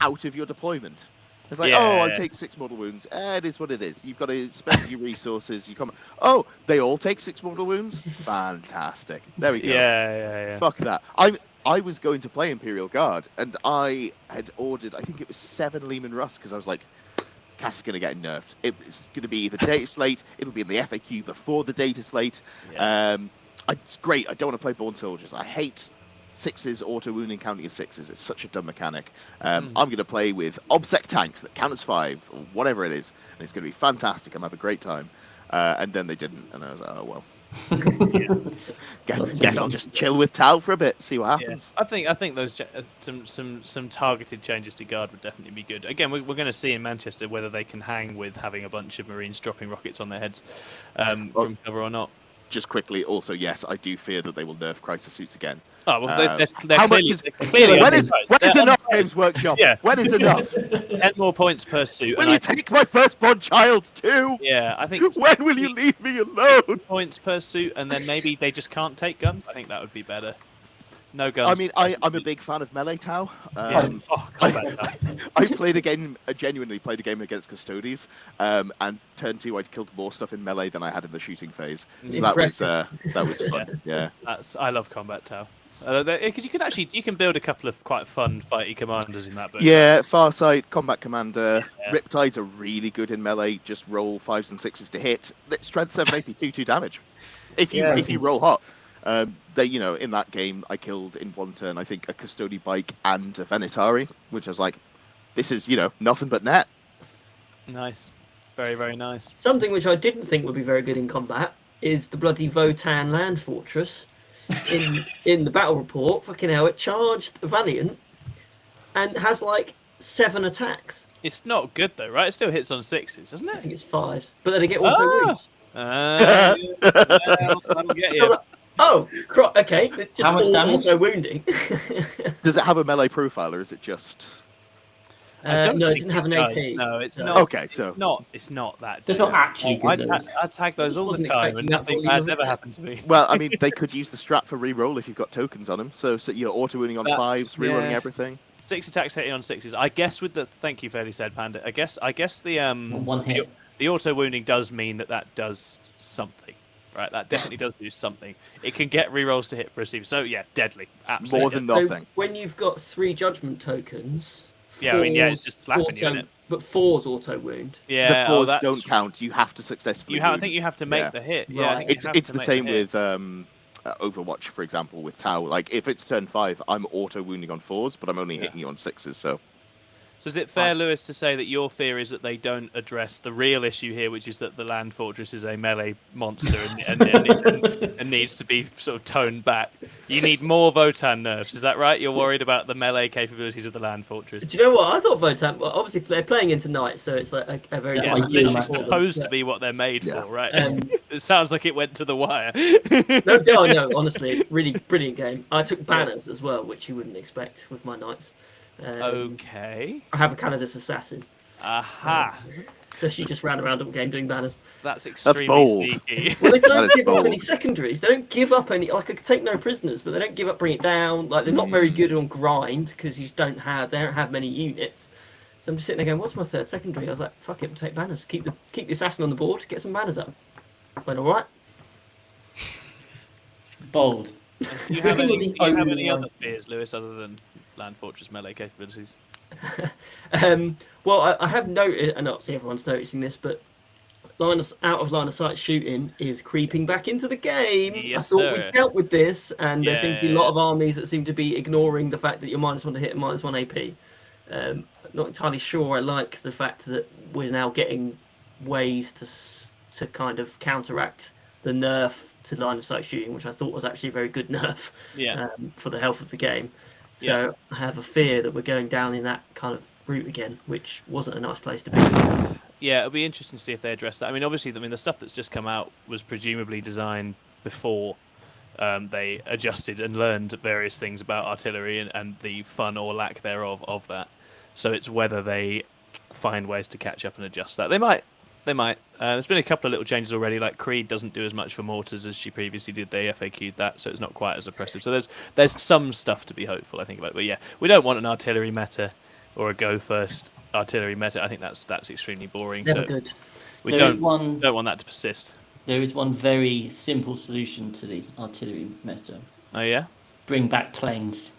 out of your deployment. It's like, I take 6 mortal wounds. It is what it is. You've got to spend your resources. You come. Oh, they all take 6 mortal wounds. Fantastic. There we go. Yeah. Fuck that. I was going to play Imperial Guard, and I had ordered, I think it was 7 Lehman Russ, because I was like, Cass is going to get nerfed. It's going to be the data slate. It'll be in the FAQ before the data slate. Yeah. It's great. I don't want to play Born Soldiers. I hate 6s auto wounding counting as 6s. It's such a dumb mechanic. I'm going to play with OBSEC tanks that count as 5 or whatever it is, and it's going to be fantastic. I'm having a great time. And then they didn't, and I was like, oh well. Guess I'll just chill with Tau for a bit, see what happens. I think those some targeted changes to Guard would definitely be good. Again, we're going to see in Manchester whether they can hang with having a bunch of Marines dropping rockets on their heads from cover or not. Just quickly, also, yes, I do fear that they will nerf crisis suits again. Oh well, they're how clearly, much is they're clearly when is underpriced. enough, Games Workshop? Yeah. When is enough? 10 more points per suit. Will and you I think, take my firstborn child too? yeah, I think When will you leave me alone? points per suit, and then maybe they just can't take guns. I think that would be better. No guns. I mean, I'm a big fan of melee Tau. Combat Tau. I played a game, genuinely played a game against Custodes, and turn 2 I killed more stuff in melee than I had in the shooting phase. So that was fun. Yeah. I love Combat Tau. Because you can build a couple of quite fun fighty commanders in that book. Yeah, Farsight, Combat Commander, Yeah. Riptides are really good in melee. Just roll 5s and 6s to hit. Strength 7 AP 2 damage. If you roll hot. In that game, I killed in one turn, I think, a Custodi Bike and a Venetari, which I was like, this is, nothing but net. Nice. Very, very nice. Something which I didn't think would be very good in combat is the bloody Votan land fortress. In the battle report, fucking hell, it charged Valiant and has like 7 attacks. It's not good though, right? It still hits on 6s, doesn't I it? think it's 5s, but then they get auto wounds. That'll get you. Oh, okay. It's just How much damage? auto wounding. Does it have a melee profile, or is it just... I don't no, it think didn't have an does. AP. No, it's so- not. Okay, so... It's not that. It's not actually good. I tag those all the Wasn't time, expecting and that nothing from you, bad's was ever it? happened to me. Well, I mean, they could use the strat for reroll if you've got tokens on them. So you're auto-winning on That's- 5s, rerolling yeah. everything. 6 attacks hitting on 6s. I guess with the thank you, fairly said Panda. I guess the One hit. the auto wounding does mean that does something, right? That definitely does do something. It can get rerolls to hit for a receiver. So yeah, deadly, absolutely. More than So nothing. when you've got 3 judgment tokens, Yeah, I mean, yeah, it's 4s just slapping you, auto, innit? but 4s auto wound. Yeah, The 4s that's- don't count. You have to successfully I wound. think you have to make Yeah. the hit. Yeah, I Right. think you It's have to the make same hit. with Overwatch, for example, with Tau. Like, if it's turn 5, I'm auto-wounding on 4s, but I'm only hitting you on 6s, so... So is it fair, Lewis, to say that your fear is that they don't address the real issue here, which is that the land fortress is a melee monster and needs to be sort of toned back? You need more Votan nerfs, is that right? You're worried about the melee capabilities of the land fortress? Do you know what? I thought Votan, well, obviously they're playing in tonight, so it's like a very Yeah, I it's do literally like supposed them. to be what they're made Yeah. for, right? Um, It sounds like it went to the wire. No, honestly, really brilliant game. I took banners as well, which you wouldn't expect with my knights. Okay. I have a Canada's assassin, Aha. so she just ran around all game doing banners. That's extremely bold. sneaky. Well, they That don't is give up bold. any secondaries. They don't give up any. Like, I could take no prisoners, but they don't give up, bring it down. Like, they're not very good on grind because they don't have many units. So I'm just sitting there going, "What's my third secondary?" I was like, "Fuck it, we'll take banners. Keep the assassin on the board. Get some banners up." Went all right. Bold. Do you have Looking any, at the do you have only any one- other fears, Lewis, other than land fortress melee capabilities? Well, I have noticed, and obviously everyone's noticing this, but out of line of sight shooting is creeping back into the game. Yes, I thought sir. we dealt with this, and there seem to be a lot Yeah. of armies that seem to be ignoring the fact that you're -1 to hit and -1 AP. Not entirely sure I like the fact that we're now getting ways to kind of counteract the nerf to line of sight shooting, which I thought was actually a very good nerf Yeah. for the health of the game. So Yeah. I have a fear that we're going down in that kind of route again, which wasn't a nice place to be. Yeah, it'll be interesting to see if they address that. I mean, obviously, the stuff that's just come out was presumably designed before they adjusted and learned various things about artillery and the fun or lack thereof of that. So it's whether they find ways to catch up and adjust that. They might. There's been a couple of little changes already, like Creed doesn't do as much for mortars as she previously did. They FAQ'd that, so it's not quite as oppressive. So there's some stuff to be hopeful, I think, about it. But yeah, we don't want an artillery meta or a go first artillery meta. I think that's extremely boring. Never So good. we There is don't one want that to persist. There is one very simple solution to the artillery meta. Oh yeah. Bring back planes.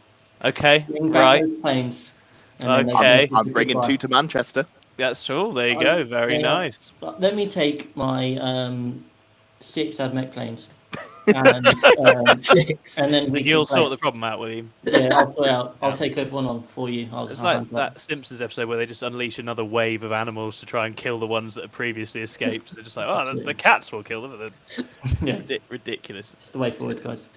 Okay. Bring back Right. those planes. and then they Okay. can I'm bringing goodbye. 2 to Manchester. That's all. There you go. Very Yeah. nice. But let me take my 6 AdMech planes. And, 6. and then we You'll can sort the problem out with him. Yeah, I'll sort it out. I'll Yeah. take everyone on for you. It's like that Simpsons episode where they just unleash another wave of animals to try and kill the ones that have previously escaped. They're just like, oh, the cats will kill them. Yeah, Ridiculous. it's the way forward, guys.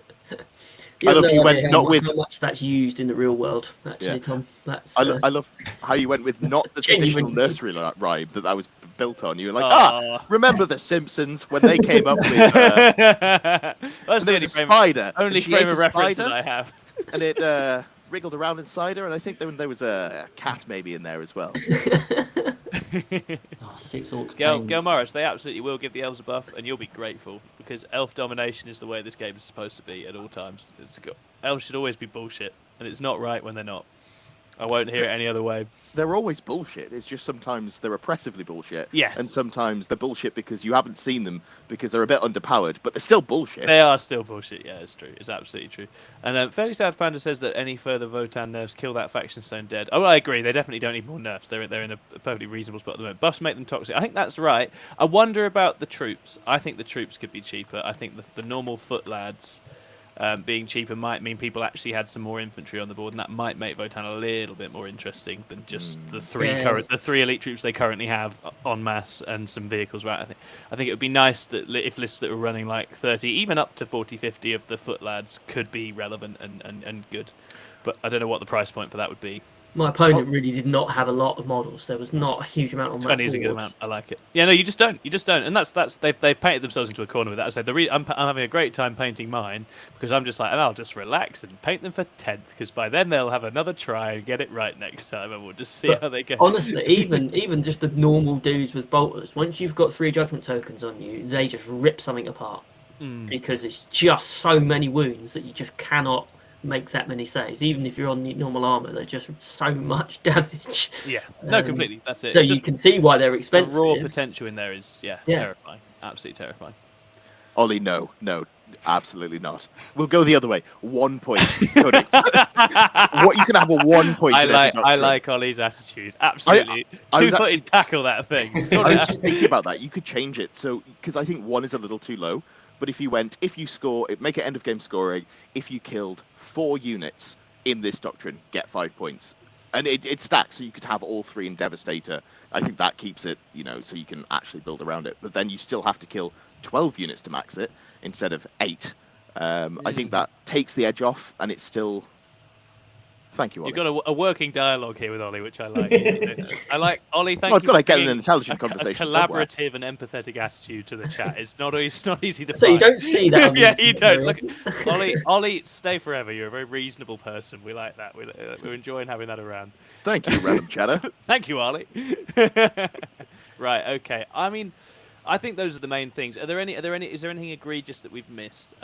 I love you went not with. how much that's used in the real world. Actually, Yeah. Tom, that's I love how you went with not the traditional Genuine. nursery rhyme. That was built on. You're like, remember the Simpsons when they came up with That's there was a spider. Only and she frame ate of a reference spider, that I have. and it wriggled around inside her, and I think there was a cat maybe in there as well. 6 orc Gil Morris, they absolutely will give the elves a buff, and you'll be grateful because elf domination is the way this game is supposed to be at all times. Elves should always be bullshit, and it's not right when they're not. I won't hear it any other way. They're always bullshit. It's just sometimes they're oppressively bullshit. Yes. And sometimes they're bullshit because you haven't seen them because they're a bit underpowered, but they're still bullshit. They are still bullshit. Yeah, it's true. It's absolutely true. And Fairly Sad Panda says that any further Votann nerfs kill that faction stone dead. Oh, I agree. They definitely don't need more nerfs. They're in a perfectly reasonable spot at the moment. Buffs make them toxic. I think that's right. I wonder about the troops. I think the troops could be cheaper. I think the normal foot lads being cheaper might mean people actually had some more infantry on the board, and that might make Votann a little bit more interesting than just the three elite troops they currently have en masse and some vehicles. Right? I think it would be nice that if lists that were running like 30, even up to 40, 50 of the foot lads could be relevant and good. But I don't know what the price point for that would be. My opponent really did not have a lot of models. There was not a huge amount on that 20 is a good amount. I like it. Yeah, no, you just don't. And that's they've painted themselves into a corner with that. I said I'm having a great time painting mine because I'm just like, and I'll just relax and paint them for 10th because by then they'll have another try and get it right next time, and we'll just see how they go. Honestly, even just the normal dudes with bolters, once you've got 3 judgment tokens on you, they just rip something apart because it's just so many wounds that you just cannot make that many saves. Even if you're on the normal armor, they're just so much damage. Yeah, no, completely. That's it. So you can see why they're expensive. The raw potential in there is terrifying, absolutely terrifying. Ollie, no, absolutely not. We'll go the other way. 1 point. What you can have a 1 point. I like Ollie's attitude. Absolutely, 2-footed tackle that thing. I was just thinking about that. You could change it so because I think 1 is a little too low. But if you score, make it end of game scoring. If you killed 4 units in this doctrine, get 5 points. And it stacks, so you could have all 3 in Devastator. I think that keeps it, so you can actually build around it. But then you still have to kill 12 units to max it instead of 8. I think that takes the edge off, and it's still... Thank you, Ollie. You've got a working dialogue here with Ollie, which I like. I like Ollie. Thank you. I've got to get an intelligent conversation. A collaborative and empathetic attituge to the chat. It's not easy to find. So you don't see that. Yeah, you don't. Look, Ollie, stay forever. You're a very reasonable person. We like that. We're enjoying having that around. Thank you, Random Chatter. Thank you, Ollie. Right. Okay. I mean, I think those are the main things. Is there anything egregious that we've missed?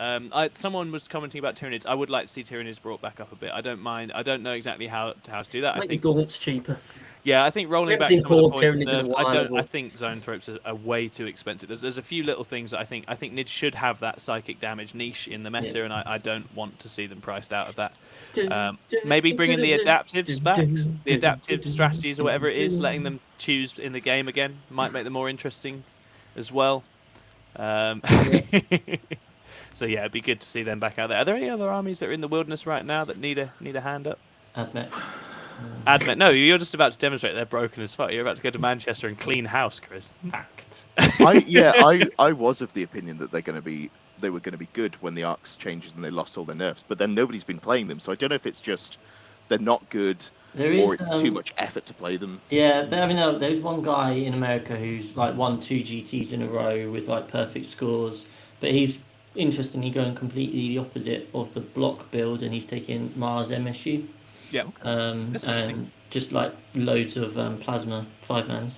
Someone was commenting about Tyranids. I would like to see Tyranids brought back up a bit. I don't mind. I don't know exactly how to do that. I think Gaunt's cheaper. Yeah, I think rolling back some of the points nerfed, I think zone thropes are way too expensive. There's a few little things that I think Nid should have that psychic damage niche in the meta, and I don't want to see them priced out of that. Maybe bringing the adaptives back, the adaptive strategies or whatever it is, letting them choose in the game again might make them more interesting as well. So yeah, it'd be good to see them back out there. Are there any other armies that are in the wilderness right now that need a hand up? Admit. No, you're just about to demonstrate they're broken as fuck. You're about to go to Manchester and clean house, Chris. Fact. I was of the opinion that they were going to be good when the Arcs changes and they lost all their nerfs, but then nobody's been playing them, so I don't know if it's just they're not good or it's too much effort to play them. Yeah, there's one guy in America who's like won 2 GTs in a row with like perfect scores, but he's interestingly going completely the opposite of the block build, and he's taking Mars MSU. Yeah. And just like loads of plasma 5-mans.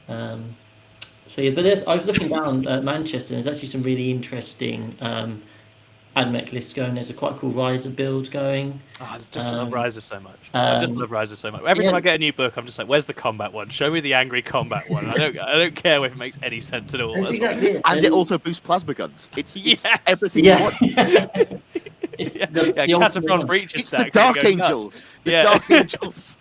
So yeah, but I was looking down at Manchester, and there's actually some really interesting AdMech lists going. There's a quite cool Riser build going. Oh, I just love Riser so much. Every time I get a new book, I'm just like, "Where's the combat one? Show me the angry combat one." I don't care if it makes any sense at all. Exactly it. And it also boosts plasma guns. It's everything you want. Catapron breaches stack. It's the Dark Angels. Dark Angels.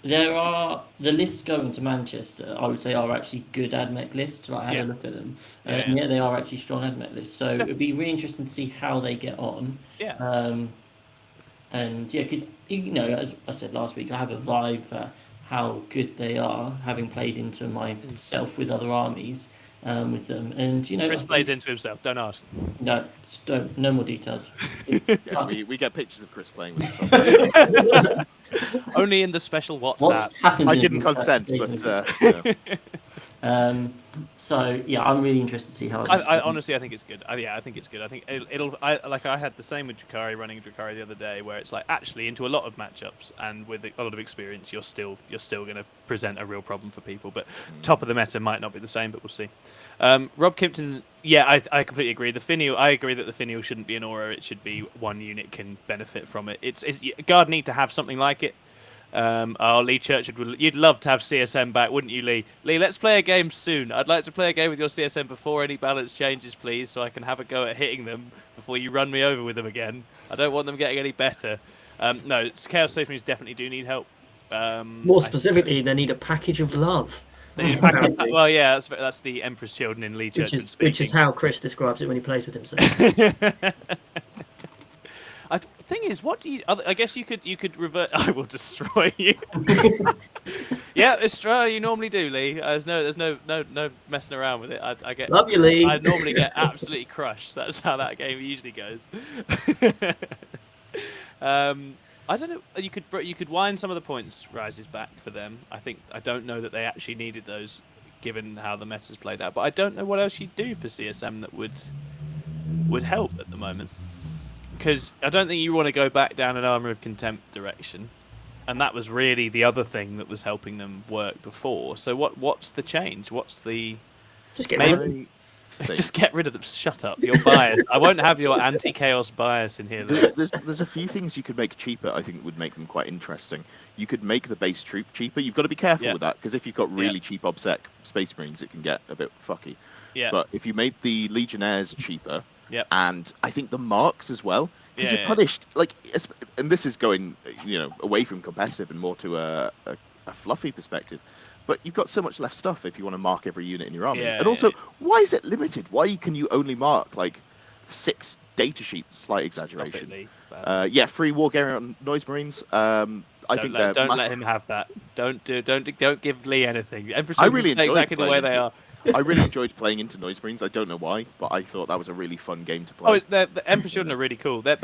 There are the lists going to Manchester. I would say are actually good AdMech lists. I had a look at them, and they are actually strong AdMech lists. So it would be really interesting to see how they get on. Yeah. And because as I said last week, I have a vibe for how good they are, having played into myself with other armies. With them, and Chris plays into himself. Don't ask. No, no more details. We get pictures of Chris playing with himself. Only in the special WhatsApp. I didn't consent, but So yeah, I'm really interested to see how. I honestly, I think it's good. I think it's good. I think I had the same with Drakari, running Drakari the other day, where it's like actually into a lot of matchups and with a lot of experience, you're still going to present a real problem for people. But top of the meta might not be the same, but we'll see. Rob Kimpton, yeah, I completely agree. I agree that the Finial shouldn't be an aura. It should be one unit can benefit from it. It's Guard need to have something like it. Lee Churchard, you'd love to have CSM back, wouldn't you, Lee? Lee, let's play a game soon. I'd like to play a game with your CSM before any balance changes, please, so I can have a go at hitting them before you run me over with them again. I don't want them getting any better. No, Chaos Space Marines definitely do need help. More specifically, they need a package of love. Well, yeah, that's the Emperor's Children in Lee Churchard speaking. Which is how Chris describes it when he plays with himself. Thing is, what do you? I guess you could revert. I will destroy you. Yeah, destroy. You normally do, Lee. There's no messing around with it. I get. Love you, Lee. I normally get absolutely crushed. That's how that game usually goes. I don't know. You could wind some of the points rises back for them. I don't know that they actually needed those, given how the meta's played out. But I don't know what else you'd do for CSM that would help at the moment. Because I don't think you want to go back down an Armour of Contempt direction. And that was really the other thing that was helping them work before. So what's the change? What's the... Just get rid of them. Just get rid of them. Shut up. You're biased. I won't have your anti-chaos bias in here. There's a few things you could make cheaper, I think would make them quite interesting. You could make the base troop cheaper. You've got to be careful with that, because if you've got really cheap OBSEC Space Marines, it can get a bit fucky. Yeah. But if you made the Legionnaires cheaper... Yep. And I think the marks as well, because you're punished, and this is going, away from competitive and more to a fluffy perspective. But you've got so much left stuff if you want to mark every unit in your army. And also, why is it limited? Why can you only mark 6 data sheets? Slight exaggeration. Free Wargarian on Noise Marines. Don't let him have that. Don't give Lee anything. I really enjoyed exactly the way they are. I really enjoyed playing into Noise Marines. I don't know why, but I thought that was a really fun game to Oh, play. the Emperor's Children are really cool. They're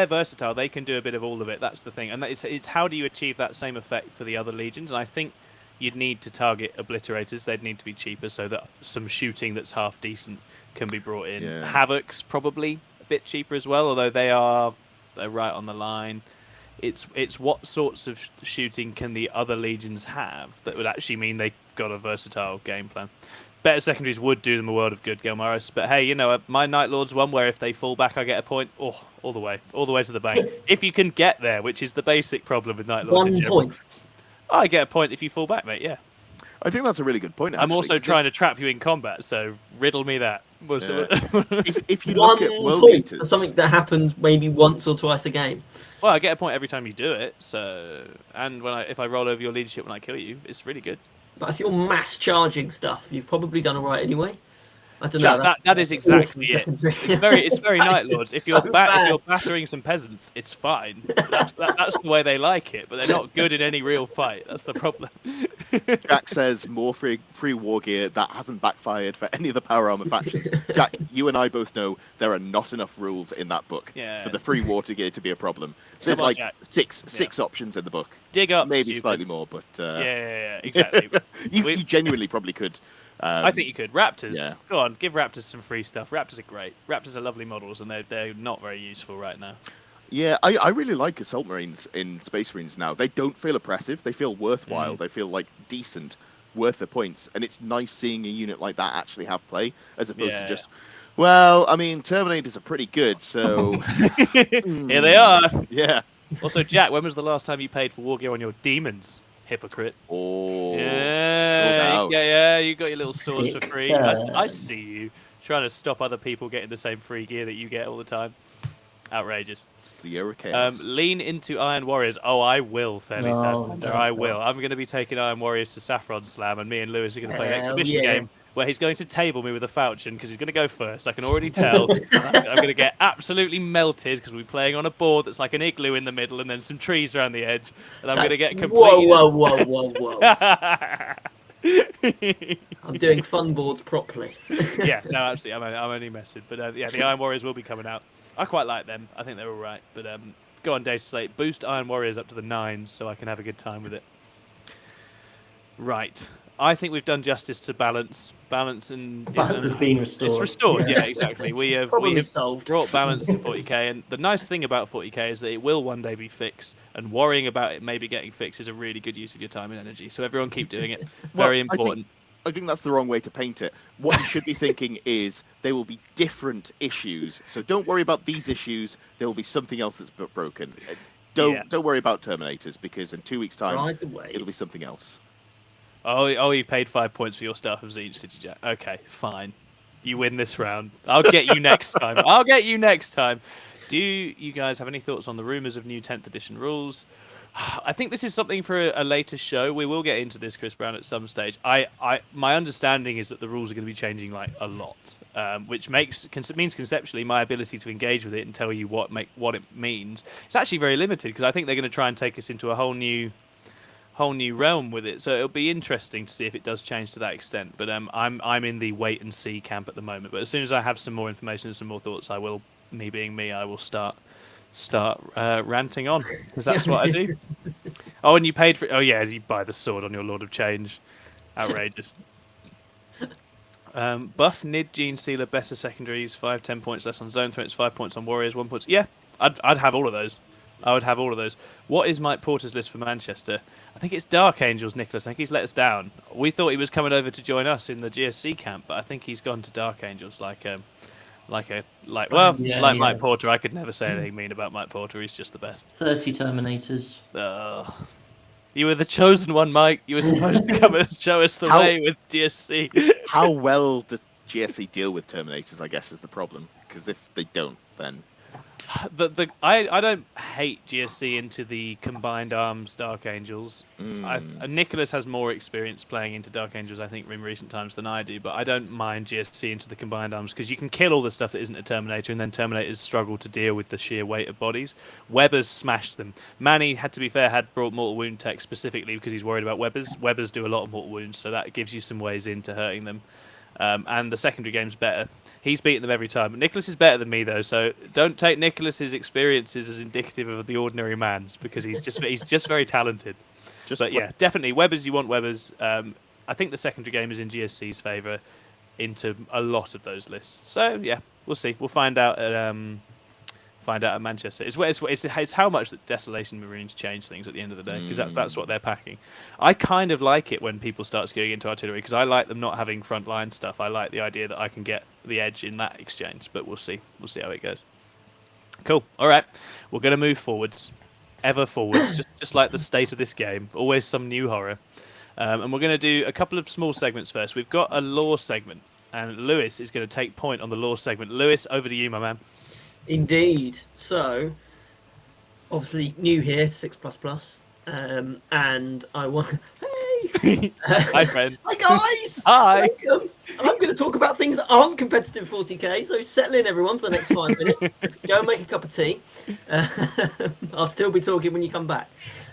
versatile. They can do a bit of all of it. That's the thing. And it's how do you achieve that same effect for the other legions? And I think you'd need to target obliterators. They'd need to be cheaper so that some shooting that's half decent can be brought in. Yeah. Havoc's probably a bit cheaper as well, although they're right on the line. It's what sorts of shooting can the other legions have that would actually mean they got a versatile game plan. Better secondaries would do them a world of good, Gelmaris. But hey, my Night Lord's one where if they fall back, I get a point. Oh, all the way to the bank. If you can get there, which is the basic problem with Night Lords in general. 1 point. I get a point if you fall back, mate. Yeah. I think that's a really good point. Actually, I'm also trying to trap you in combat, so riddle me that. If you look at world leaders, for something that happens maybe once or twice a game. Well, I get a point every time you do it. So, and if I roll over your leadership when I kill you, it's really good. But if you're mass charging stuff, you've probably done all right anyway. I don't know. That is exactly it. It's very Night Lords. If you're battering some peasants, it's fine. That's the way they like it, but they're not good in any real fight. That's the problem. Jack says more free war gear. That hasn't backfired for any of the power armor factions. Jack, you and I both know there are not enough rules in that book for the free water gear to be a problem. There's six options in the book. Dig up, maybe stupid. Slightly more, but exactly. you genuinely probably could. I think you could. Raptors. Yeah. Go on, give Raptors some free stuff. Raptors are great. Raptors are lovely models, and they're not very useful right now. Yeah, I really like Assault Marines in Space Marines now. They don't feel oppressive. They feel worthwhile. They feel decent, worth the points. And it's nice seeing a unit like that actually have play, as opposed to just, Terminators are pretty good, so... Here they are. Yeah. Also, Jack, when was the last time you paid for war gear on your demons? Hypocrite. Oh. Yeah, you got your little swords for free. I see you trying to stop other people getting the same free gear that you get all the time. Outrageous. The era chaos. Lean into Iron Warriors. Oh, I will, fairly sad. I will. I'm going to be taking Iron Warriors to Saffron Slam, and me and Lewis are going to play an exhibition game where he's going to table me with a falchion because he's going to go first. I can already tell. I'm going to get absolutely melted because we're playing on a board that's like an igloo in the middle and then some trees around the edge. And I'm going to get completely... Whoa. I'm doing fun boards properly. Yeah, no, absolutely. I'm only messing. But the Iron Warriors will be coming out. I quite like them. I think they're all right. But go on, Data Slate. Boost Iron Warriors up to the 9s so I can have a good time with it. Right. I think we've done justice to balance. Balance has been restored. It's restored. Yeah, exactly. We have solved. brought balance to 40k, and the nice thing about 40k is that it will one day be fixed. And worrying about it maybe getting fixed is a really good use of your time and energy. So everyone keep doing it. Very important. I think that's the wrong way to paint it. What you should be thinking is there will be different issues. So don't worry about these issues. There will be something else that's broken. Don't worry about Terminators, because in 2 weeks' time it'll be something else. Oh, you paid 5 points for your Staff of Siege, did you, Jack? Okay, fine. You win this round. I'll get you next time. Do you guys have any thoughts on the rumours of new 10th edition rules? I think this is something for a later show. We will get into this, Chris Brown, at some stage. My understanding is that the rules are going to be changing like a lot, which means conceptually my ability to engage with it and tell you what it means. It's actually very limited, because I think they're going to try and take us into a whole new realm with it. So it'll be interesting to see if it does change to that extent. But I'm in the wait and see camp at the moment. But as soon as I have some more information and some more thoughts, I will, me being me, I will start ranting on, because that's what I do. Oh, and you paid for it. Oh yeah, you buy the sword on your Lord of Change. Outrageous. Buff Nid Gene Sealer, better secondaries, 5-10 points less on zone threats, 5 points on warriors, 1 point. Yeah, I'd have all of those. I would have all of those. What is Mike Porter's list for Manchester? I think it's Dark Angels, Nicholas. I think he's let us down. We thought he was coming over to join us in the GSC camp, but I think he's gone to Dark Angels like Mike Porter. I could never say anything mean about Mike Porter. He's just the best. 30 Terminators. You were the chosen one, Mike. You were supposed to come and show us the way with GSC. How well did GSC deal with Terminators, I guess, is the problem. Because if they don't, then... I don't hate GSC into the Combined Arms Dark Angels. Nicholas has more experience playing into Dark Angels, I think, in recent times than I do, but I don't mind GSC into the Combined Arms, because you can kill all the stuff that isn't a Terminator, and then Terminators struggle to deal with the sheer weight of bodies. Webbers smashed them. Manny, to be fair, had brought Mortal Wound tech specifically because he's worried about Webbers. Webbers do a lot of Mortal Wounds, so that gives you some ways into hurting them. And the secondary game's better. He's beaten them every time. Nicholas is better than me, though, so don't take Nicholas's experiences as indicative of the ordinary man's, because he's just very talented. Yeah, definitely Webbers. You want Webbers. I think the secondary game is in GSC's favour into a lot of those lists. So yeah, we'll see. We'll find out at Manchester. It's how much that Desolation Marines change things at the end of the day, because that's what they're packing. I kind of like it when people start skewing into artillery, because I like them not having frontline stuff. I like the idea that I can get the edge in that exchange, but we'll see how it goes. Cool. All right, we're going to move forwards, ever forwards, just like the state of this game. Always some new horror, and we're going to do a couple of small segments first. We've got a lore segment, and Lewis is going to take point on the lore segment. Lewis, over to you, my man. Indeed. So, obviously new here, 6++, and I want. Hey. Hi, friend. Hi, guys. Hi. Welcome. I'm going to talk about things that aren't competitive 40k. So settle in, everyone, for the next 5 minutes. Go and make a cup of tea. I'll still be talking when you come back.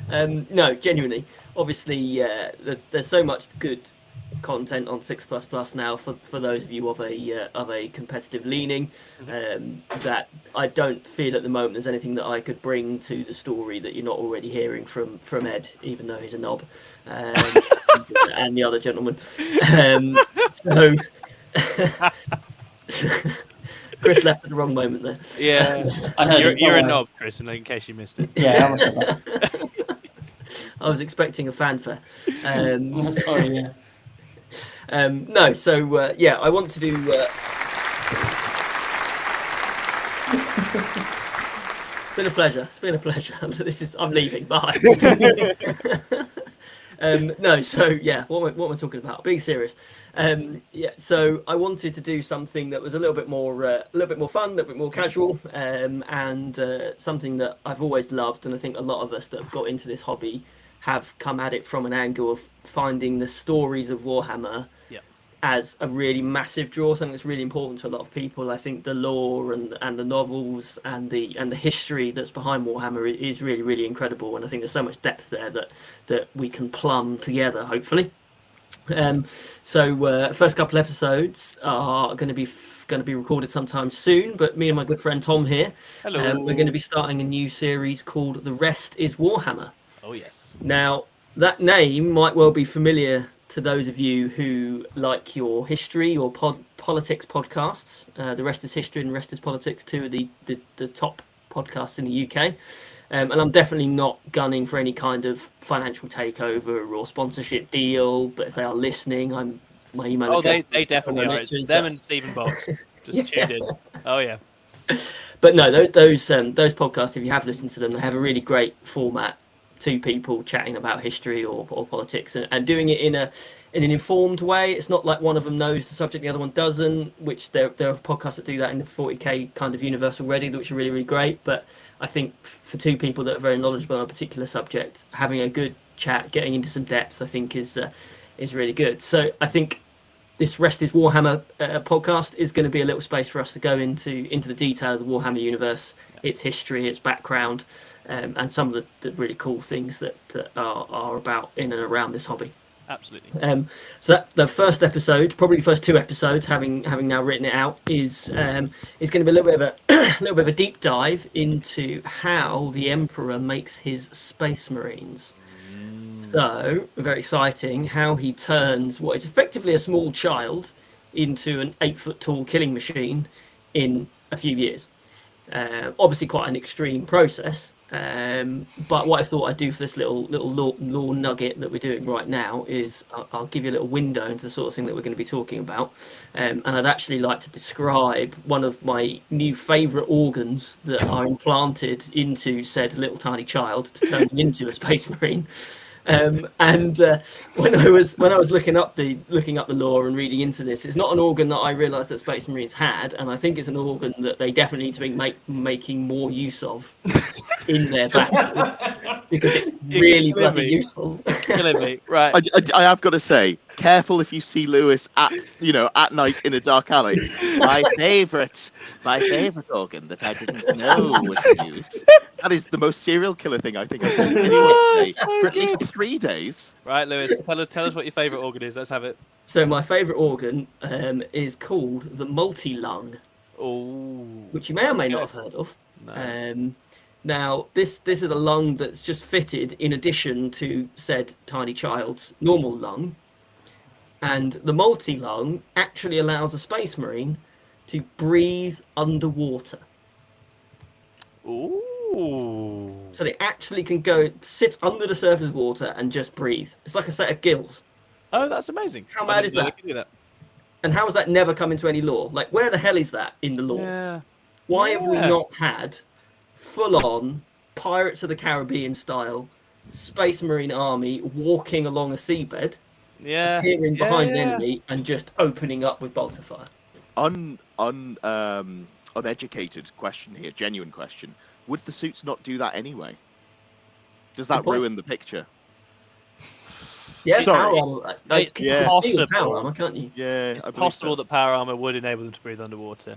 No, genuinely. Obviously, there's so much good content on 6++ now for those of you of a competitive leaning, that I don't feel at the moment there's anything that I could bring to the story that you're not already hearing from Ed, even though he's a knob, and the other gentleman. So Chris left at the wrong moment there. Yeah, you're a knob, Chris, in case you missed it. Yeah, I was expecting a fanfare. Sorry, yeah. No, so yeah, I want to do. It's been a pleasure. It's been a pleasure. I'm leaving. Bye. No, so yeah, what am I talking about? Being serious. Yeah, so I wanted to do something that was a little bit more fun, a little bit more casual, and something that I've always loved, and I think a lot of us that have got into this hobby have come at it from an angle of finding the stories of Warhammer as a really massive draw, something that's really important to a lot of people. I think the lore and the novels and the history that's behind Warhammer is really, really incredible, and I think there's so much depth there that we can plumb together, hopefully. So first couple episodes are going to be recorded sometime soon, but me and my good friend Tom here, we're going to be starting a new series called The Rest is Warhammer. Oh yes. Now that name might well be familiar to those of you who like your history or politics podcasts. The Rest is History and Rest is Politics, two of the top podcasts in the UK. And I'm definitely not gunning for any kind of financial takeover or sponsorship deal. But if they are listening, my email. Oh, address they definitely are. It's them and Stephen Box just tuned in. Oh yeah. But no, those podcasts, if you have listened to them, they have a really great format. Two people chatting about history or politics and doing it in an informed way. It's not like one of them knows the subject, the other one doesn't, which there are podcasts that do that in the 40k kind of universe already, which are really, really great. But I think for two people that are very knowledgeable on a particular subject, having a good chat, getting into some depth, I think is really good. So I think this Rest is Warhammer podcast is going to be a little space for us to go into the detail of the Warhammer universe, its history, its background, and some of the really cool things that are about in and around this hobby. Absolutely. So that the first episode, probably the first two episodes, having now written it out, is going to be a little bit of a deep dive into how the Emperor makes his Space Marines. So very exciting how he turns what is effectively a small child into an 8-foot tall killing machine in a few years. Obviously quite an extreme process, but what I thought I'd do for this little lore nugget that we're doing right now is I'll give you a little window into the sort of thing that we're going to be talking about, and I'd actually like to describe one of my new favourite organs that are implanted into said little tiny child to turn him into a Space Marine. When I was looking up the lore and reading into this, it's not an organ that I realised that Space Marines had, and I think it's an organ that they definitely need to be making more use of in their battles because it's really bloody useful. Killing me, right? I have got to say, careful if you see Lewis at night in a dark alley. My favourite organ that I didn't know was used. That is the most serial killer thing I think I've seen anyone say for at least 3 days. Right, Lewis, tell us what your favourite organ is. Let's have it. So my favourite organ is called the multi-lung, which you may or may not have heard of. No. Now, this is a lung that's just fitted in addition to said tiny child's normal lung, and the multi-lung actually allows a Space Marine to breathe underwater. Ooh. So they actually can sit under the surface of water and just breathe. It's like a set of gills. Oh, that's amazing. How mad is that? And how has that never come into any lore? Like, where the hell is that in the lore? Yeah. Why have we not had full-on Pirates of the Caribbean style Space Marine army walking along a seabed, appearing behind an enemy and just opening up with bolter fire? Uneducated question here, genuine question. Would the suits not do that anyway? Does that ruin the picture? Yeah, sorry. It's possible, power armor, can't you? Yeah, it's possible that power armor would enable them to breathe underwater.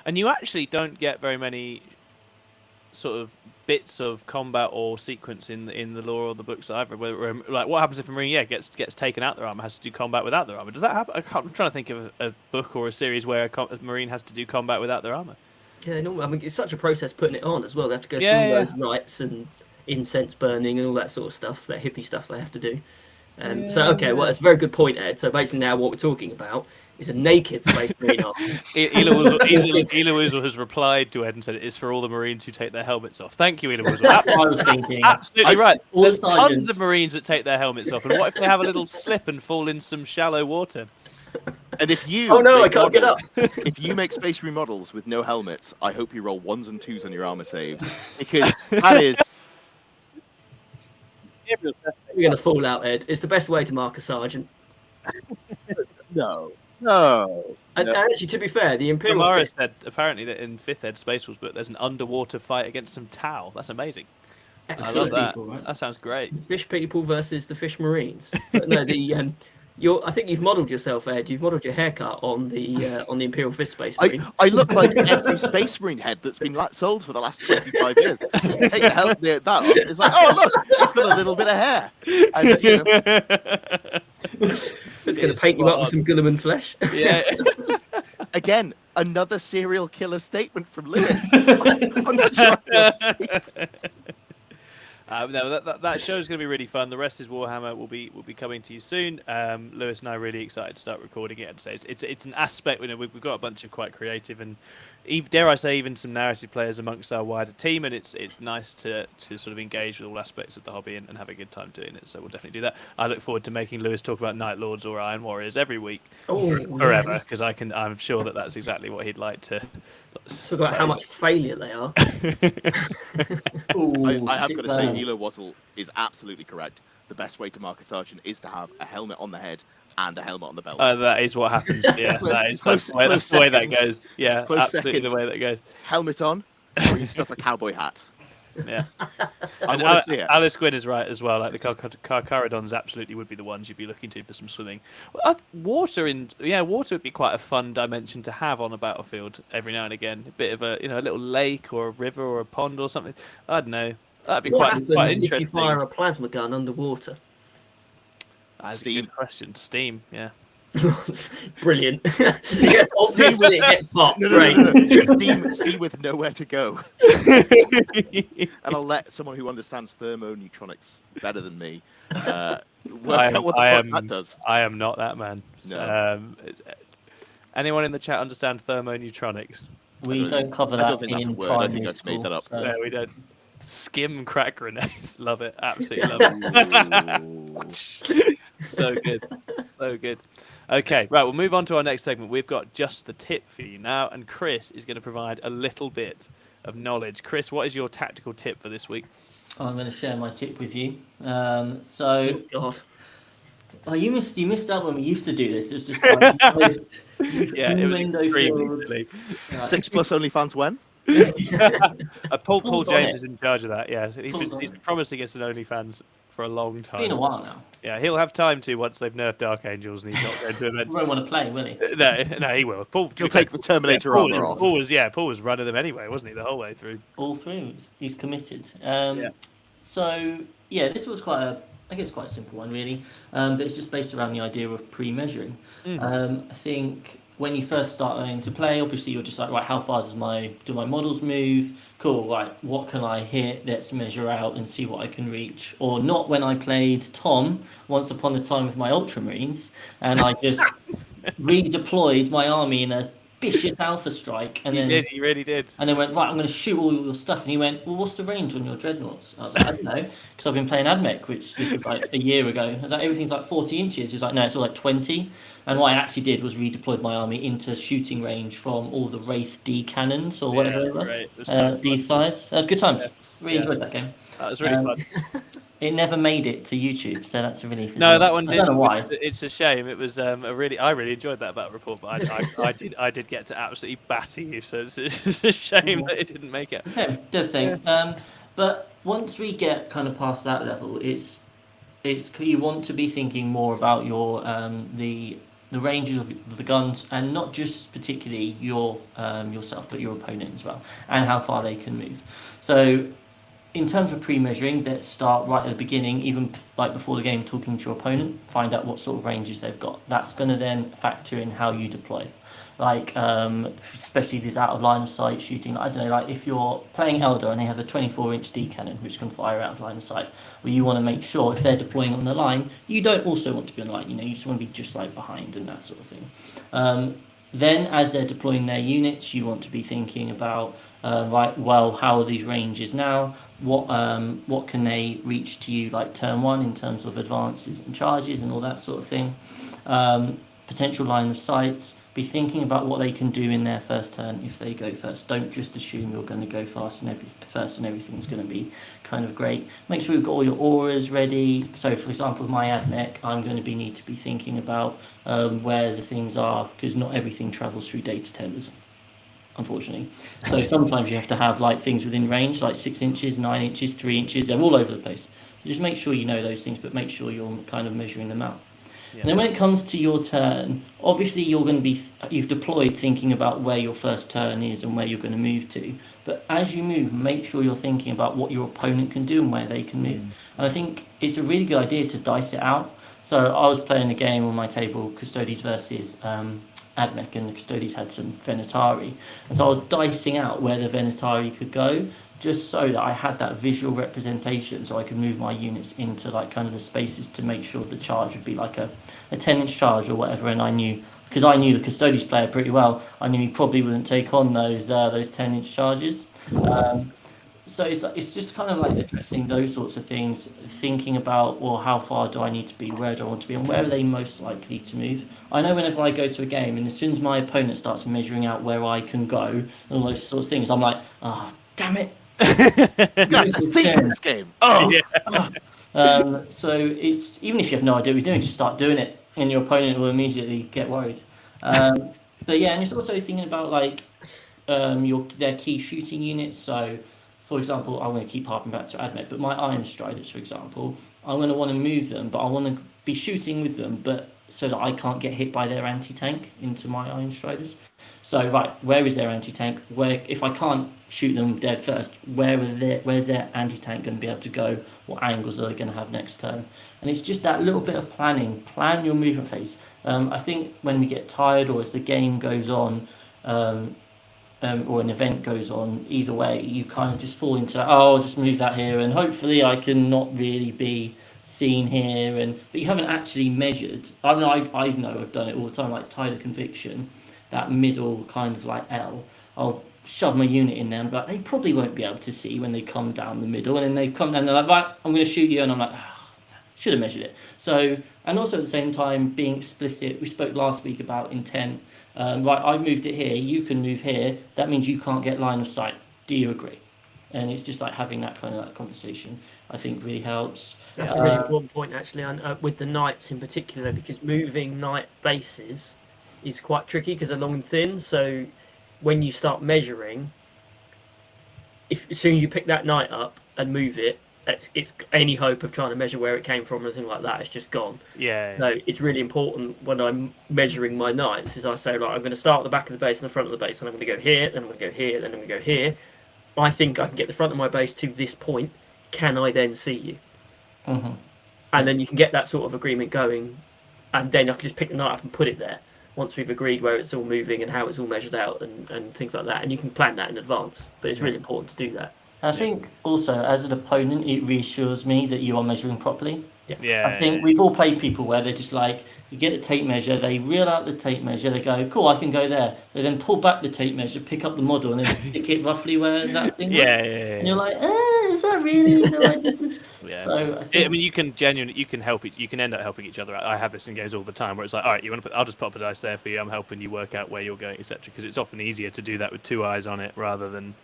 And you actually don't get very many sort of bits of combat or sequence in the lore or the books that I've read. Where, like, what happens if a Marine gets taken out their armor, has to do combat without their armor? Does that happen? I'm trying to think of a book or a series where a Marine has to do combat without their armor. Yeah, no, I mean, it's such a process putting it on as well. They have to go through those rites and incense burning and all that sort of stuff, that hippie stuff they have to do. So, okay, well, that's a very good point, Ed. So basically now what we're talking about is a naked Space Marine army. Ela Woozle has replied to Ed and said it's for all the Marines who take their helmets off. Thank you, Ela Woozle. That's what I was thinking. Absolutely right. There's the tons of Marines that take their helmets off, and what if they have a little slip and fall in some shallow water? And if you I can't get up. If you make Space Marine models with no helmets, I hope you roll 1s and 2s on your armor saves, because that is... You're going to fall out, Ed. It's the best way to mark a sergeant. No. And actually, to be fair, the Imperial... Morris said, apparently, that in 5th Ed Space Rules book, there's an underwater fight against some Tau. That's amazing. I love that. People, right? That sounds great. The Fish People versus the Fish Marines. But no, I think you've modelled yourself, Ed. You've modelled your haircut on the Imperial Fist Space Marine. I look like every Space Marine head that's been sold for the last 25 years. Take the hell that off. It's like, oh look, it's got a little bit of hair. And, it's going to paint you up with some Gulliman flesh. Yeah. Again, another serial killer statement from Lewis. I'm not sure I feel safe. No, that show is going to be really fun. The rest is Warhammer. Will be coming to you soon. Lewis and I are really excited to start recording it. And so it's an aspect. We've got a bunch of quite creative and, dare I say, even some narrative players amongst our wider team, and it's nice to sort of engage with all aspects of the hobby and have a good time doing it. So we'll definitely do that. I look forward to making Lewis talk about Night Lords or Iron Warriors every week forever, because I'm sure that's exactly what he'd like to. Talk about how much failure they are. I have got to say, Hilo Wazzle is absolutely correct. The best way to mark a sergeant is to have a helmet on the head and a helmet on the belt. That is what happens. Yeah, that's the way that goes. Yeah, absolutely the way that goes. Helmet on, or you can stuff a cowboy hat. Yeah. I want to see it. Alice Gwynn is right as well. Like the Carcharodons absolutely would be the ones you'd be looking to for some swimming. Water would be quite a fun dimension to have on a battlefield every now and again. A bit of a little lake or a river or a pond or something. I don't know. That'd be quite interesting. If you fire a plasma gun underwater? That's a good question. Steam, yeah. Brilliant. It gets hot when it gets hot. Great. Steam with nowhere to go. And I'll let someone who understands thermoneutronics better than me work out what the fuck that does. I am not that man. No. Anyone in the chat understand thermoneutronics? We don't cover that. I don't think that's a word. I think I've made that up. No, we don't. Skim crack grenades. Love it. Absolutely love it. So good. So good. Okay, right, we'll move on to our next segment. We've got just the tip for you now, and Chris is going to provide a little bit of knowledge. Chris, what is your tactical tip for this week? I'm going to share my tip with you. Oh, God. Oh, you missed out when we used to do this. It was just like it was extremely silly. 6+ OnlyFans when? Paul James is in charge of that. Yeah, he's been promising us an OnlyFans for a long time. It's been a while now. Yeah, he'll have time to once they've nerfed Dark Angels and he's not going to events. He won't want to play, will he? No, he will. He'll take the Terminator armor off. Paul was running them anyway, wasn't he, the whole way through? All through. He's committed. So this was quite a simple one really, but it's just based around the idea of pre-measuring. I think when you first start learning to play, obviously you're just like, right, how far do my models move? Cool, right, what can I hit? Let's measure out and see what I can reach. Or not when I played Tom once upon a time with my Ultramarines, and I just redeployed my army in a vicious alpha strike. And he really did. And then went, right, I'm going to shoot all your stuff. And he went, well, what's the range on your dreadnoughts? I was like, I don't know, because I've been playing AdMech, which this was like a year ago. I was like, everything's like 40 inches. He was like, no, it's all like 20. And what I actually did was redeployed my army into shooting range from all the Wraith D cannons or whatever they were. D size. That was good times. Really enjoyed that game. That was really fun. It never made it to YouTube, so that's a relief. No, that one didn't. I don't know why. It's a shame. It was I really enjoyed that battle report, but I did get to absolutely batter you, so it's a shame that it didn't make it. Yeah, devastating. Yeah. But once we get kind of past that level, it's you want to be thinking more about your the ranges of the guns, and not just particularly yourself, but your opponent as well, and how far they can move. So in terms of pre-measuring, let's start right at the beginning, even like before the game, talking to your opponent, find out what sort of ranges they've got. That's going to then factor in how you deploy. Like, especially these out of line of sight shooting. I don't know, like if you're playing Eldar and they have a 24-inch D cannon, which can fire out of line of sight, well, you want to make sure if they're deploying on the line, you don't also want to be on the line. You just want to be just like behind and that sort of thing. Then, as they're deploying their units, you want to be thinking about, how are these ranges now? What can they reach to you like turn one in terms of advances and charges and all that sort of thing. Potential line of sights. Be thinking about what they can do in their first turn if they go first. Don't just assume you're going to go first and everything's going to be kind of great. Make sure you've got all your auras ready. So, for example, with my AdMech, I'm going to need to be thinking about where the things are, because not everything travels through data tellers, unfortunately. So sometimes you have to have like things within range, like 6 inches, 9 inches, 3 inches. They're all over the place. So just make sure you know those things, but make sure you're kind of measuring them out. Yeah. And then when it comes to your turn, obviously you've deployed thinking about where your first turn is and where you're going to move to. But as you move, make sure you're thinking about what your opponent can do and where they can move. And I think it's a really good idea to dice it out. So I was playing a game on my table, Custodes versus AdMech, and the Custodes had some Venatari. And so I was dicing out where the Venatari could go. just so that I had that visual representation, so I could move my units into like kind of the spaces to make sure the charge would be like a 10-inch charge or whatever. And I knew, because I knew the Custodes player pretty well, I knew he probably wouldn't take on those 10-inch charges. So it's just kind of like addressing those sorts of things, thinking about, well, how far do I need to be, where do I want to be, and where are they most likely to move. I know whenever I go to a game, and as soon as my opponent starts measuring out where I can go and all those sorts of things, I'm like, oh, damn it. You have to think in this game. Oh, Yeah. So it's, even if you have no idea what you're doing, just start doing it, and your opponent will immediately get worried. But yeah, and it's also thinking about like their key shooting units. So, for example, I'm going to keep harping back to Admech, but my Iron Striders, for example, I'm going to want to move them, but I want to be shooting with them, but so that I can't get hit by their anti-tank into my Iron Striders. So, right, where is their anti-tank? Where, if I can't shoot them dead first, where's their anti-tank going to be able to go? What angles are they going to have next turn? And it's just that little bit of planning. Plan your movement phase. I think when we get tired or as the game goes on, or an event goes on, either way, you kind of just fall into, oh, I'll just move that here, and hopefully I can not really be seen here. But you haven't actually measured. I know I've done it all the time, like Tide of Conviction, that middle kind of like L. I'll shove my unit in there, and they probably won't be able to see when they come down the middle, and then they come down and they're like, right, I'm going to shoot you, and I'm like, oh, should have measured it. So, and also at the same time being explicit. We spoke last week about intent. Right, I've moved it here, you can move here, that means you can't get line of sight. Do you agree? And it's just like having that kind of like conversation, I think really helps. That's a really important point, actually, with the knights in particular, because moving knight bases is quite tricky because they're long and thin. So when you start measuring, as soon as you pick that knight up and move it, it's any hope of trying to measure where it came from or anything like that. It's just gone. Yeah. So it's really important when I'm measuring my knights is I say, right, I'm going to start at the back of the base and the front of the base, and I'm going to go here, then I'm going to go here, then I'm going to go here. I think I can get the front of my base to this point. Can I then see you? Mm-hmm. And then you can get that sort of agreement going, and then I can just pick the knight up and put it there once we've agreed where it's all moving and how it's all measured out and things like that. And you can plan that in advance, but it's really important to do that. I think also as an opponent, it reassures me that you are measuring properly. Yeah. I think we've all played people where they're just like, you get a tape measure, they reel out the tape measure, they go, cool, I can go there. They then pull back the tape measure, pick up the model, and then stick it roughly where that thing was. Yeah. And you're like, is that really the right distance? Yeah. So I mean, you can you can end up helping each other. I have this in games all the time where it's like, all right, you want to I'll just pop a dice there for you. I'm helping you work out where you're going, etc. Because it's often easier to do that with two eyes on it rather than,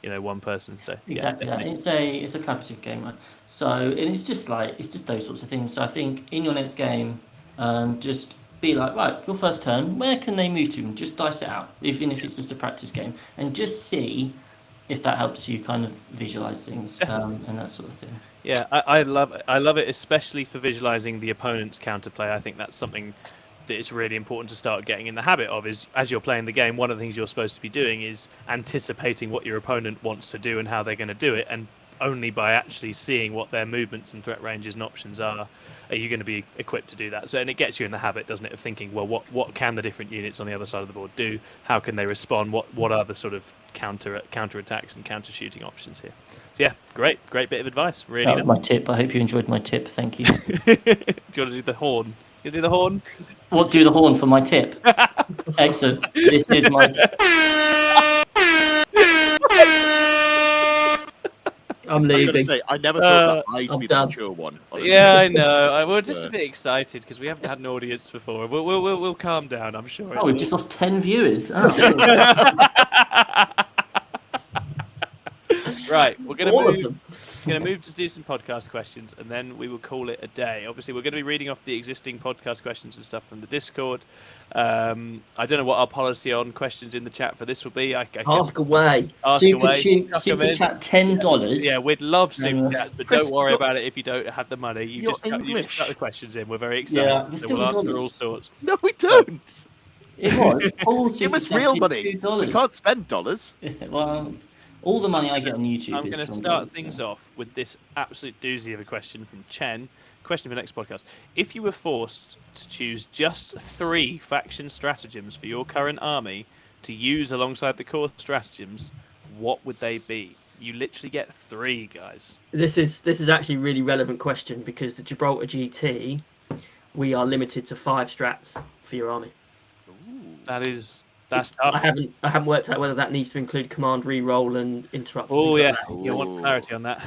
one person. So exactly, yeah, it's a collaborative game, right? So and it's just those sorts of things. So I think in your next game, just be like, right, your first turn, where can they move to? And just dice it out, even if it's just a practice game, and just see if that helps you kind of visualize things and that sort of thing. Yeah, I love it, especially for visualizing the opponent's counterplay. I think that's something that it's really important to start getting in the habit of. Is as you're playing the game, one of the things you're supposed to be doing is anticipating what your opponent wants to do and how they're going to do it, and only by actually seeing what their movements and threat ranges and options are you going to be equipped to do that. So, and it gets you in the habit, doesn't it, of thinking, well, what can the different units on the other side of the board do? How can they respond? What are the sort of counter attacks and counter shooting options here? So yeah, great bit of advice. Really, that was my tip. I hope you enjoyed my tip. Thank you. Do you want to do the horn? You do the horn? What, do the horn for my tip? Excellent. This is my. I'm leaving. I was say, I never thought that I'd I'm be done. the mature one. Honestly. Yeah, I know. We're just a bit excited because we haven't had an audience before. We'll calm down. I'm sure. Oh, we've just lost 10 viewers. Oh. Right, we're going All of to them. move to do some podcast questions, and then we will call it a day. Obviously, we're going to be reading off the existing podcast questions and stuff from the Discord. I don't know what our policy on questions in the chat for this will be. Ask away. Super chat $10. Yeah, we'd love super chats, but don't worry about it if you don't have the money. You just chuck the questions in. We're very excited. Yeah, so we'll answer all sorts. No, we don't. It was. All Give us real money. $2. We can't spend dollars. Well, all the money I get on YouTube. I'm going to start things off with this absolute doozy of a question from Chen. Question for next podcast. If you were forced to choose just 3 faction stratagems for your current army to use alongside the core stratagems, what would they be? You literally get 3, guys. This is actually a really relevant question because the Gibraltar GT, we are limited to 5 strats for your army. That's tough. I haven't worked out whether that needs to include command re-roll and interrupt. Oh yeah, Like you want clarity on that.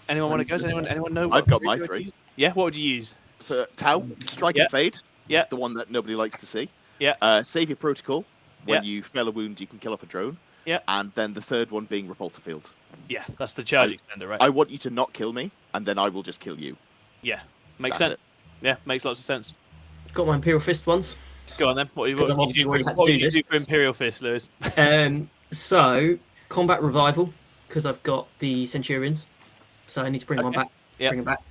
Anyone want to go? Anyone know? I've got my 3. Yeah, what would you use? For Tau, Strike and Fade. Yeah. The one that nobody likes to see. Yeah. Savior Protocol. When you fail a wound, you can kill off a drone. Yeah. And then the third one being Repulsor Field. Yeah, that's the charge extender, right? I want you to not kill me, and then I will just kill you. Yeah, makes That's sense. Yeah, makes lots of sense. got my Imperial Fist ones. Go on then. What Because I've obviously already had to what do would you this. do for Imperial Fist, Lewis? So combat revival because I've got the Centurions, so I need to bring one back. Yeah. Bring it back.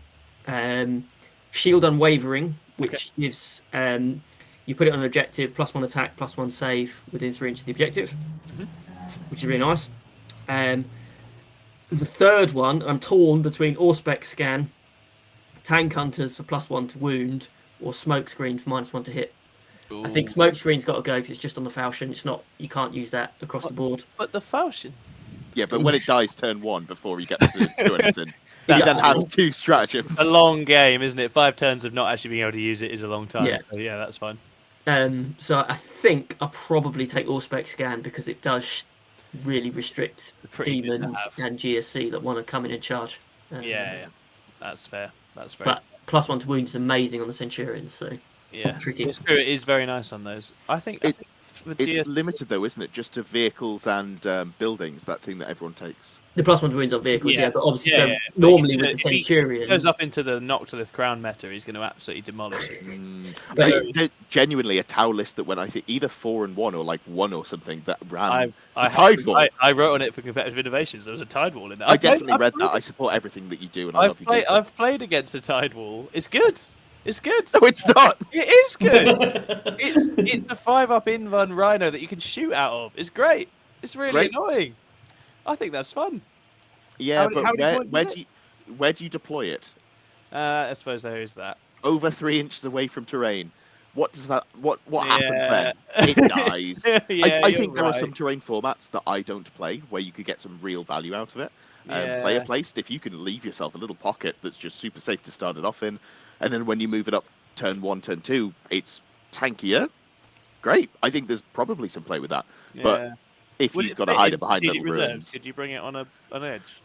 Shield Unwavering, which gives you put it on an objective, +1 attack, +1 save within 3 inches of the objective, which is really nice. The third one, I'm torn between Auspex Scan, Tank Hunters for +1 to wound, or Smoke Screen for -1 to hit. Ooh. I think Smoke Screen's got to go because it's just on the falchion. It's not. You can't use that across the board. But the falchion. Yeah, but when it dies turn 1 before you get to do anything, he then has 2 stratagems. A long game, isn't it? 5 turns of not actually being able to use it is a long time. Yeah. So, yeah, that's fine. So I think I'll probably take Auspex Scan because it does really restrict Pretty good to demons have. and GSC that want to come in and charge. Yeah, that's fair. That's very But +1 to wound is amazing on the Centurions, so yeah. tricky. The spirit is very nice on those. I think for the It's GS limited though, isn't it? Just to vehicles and buildings, that thing that everyone takes. The +1 to wounds on vehicles, Yeah. yeah, but obviously, Yeah, so yeah. But normally if with the he Centurions, goes up into the Noctilith Crown meta, he's going to absolutely demolish it. There's genuinely a Tau list that went, I think, either 4 and 1 or like 1 or something that ran I Tidewall. I wrote on it for competitive innovations. There was a Tidewall in there. I definitely read that. I support everything that you do, and I love you. I've played against a Tidewall. It's good. It's good. No, it's not. It is good. it's a 5-up Invan Rhino that you can shoot out of. It's great. It's really annoying. I think that's fun. Yeah, How many but points is it? where do you deploy it? I suppose there is that. Over 3 inches away from terrain. What does that? What happens Yeah. then? It dies. Yeah, I you're think there are right. some terrain formats that I don't play where you could get some real value out of it. Player placed, if you can leave yourself a little pocket that's just super safe to start it off in, and then when you move it up turn 1, turn 2, it's tankier. Great. I think there's probably some play with that. But if Would you've it got to fit hide in it behind strategic little reserves? ruins. Could you bring it on an edge?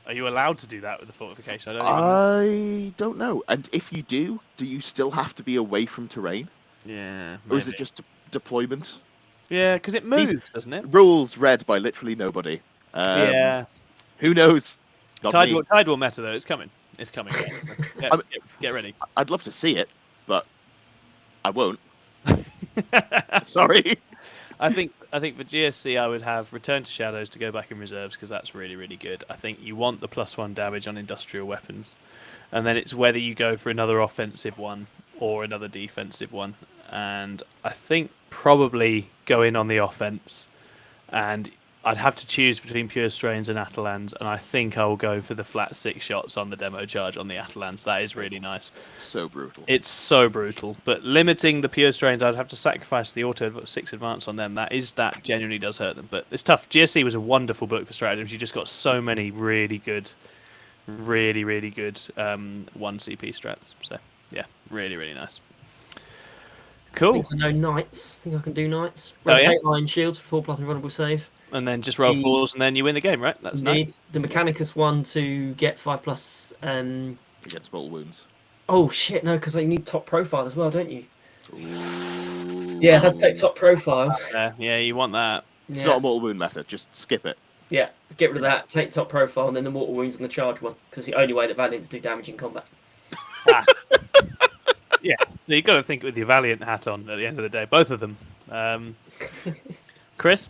Are you allowed to do that with the fortification? I don't even know. I don't know. And if you do you still have to be away from terrain? Yeah. Or is it maybe. just deployment? Yeah, because it moves, doesn't it? Rules read by literally nobody. Yeah. Who knows? Not me. Tidewall meta though, it's coming. It's coming. Get ready. I'd love to see it, but I won't. Sorry. I think for GSC I would have Return to Shadows to go back in reserves because that's really, really good. I think you want the +1 damage on industrial weapons. And then it's whether you go for another offensive one or another defensive one. And I think probably go in on the offense. And I'd have to choose between Pure Strains and Atalans, and I think I'll go for the flat 6 shots on the demo charge on the Atalans. That is really nice. So brutal. It's so brutal. But limiting the Pure Strains, I'd have to sacrifice the auto 6 advance on them. That genuinely does hurt them. But it's tough. GSC was a wonderful book for stratagems. You just got so many really good 1 CP strats. So, yeah, really, really nice. I Cool. think I know knights. I think I can do knights. Oh, yeah? Rotate Iron Shield for 4+ invulnerable save. And then just roll 4s, and then you win the game, right? That's nice. Need the Mechanicus one to get 5+. Against mortal wounds. Oh shit, no, because you need top profile as well, don't you? Ooh. Yeah, that's take top profile. Yeah, you want that. It's Yeah. not a mortal wound matter. Just skip it. Yeah, get rid of that. Take top profile, and then the mortal wounds on the charge one, because it's the only way that Valiants do damage in combat. Yeah, so you've got to think with your Valiant hat on at the end of the day, both of them. Chris?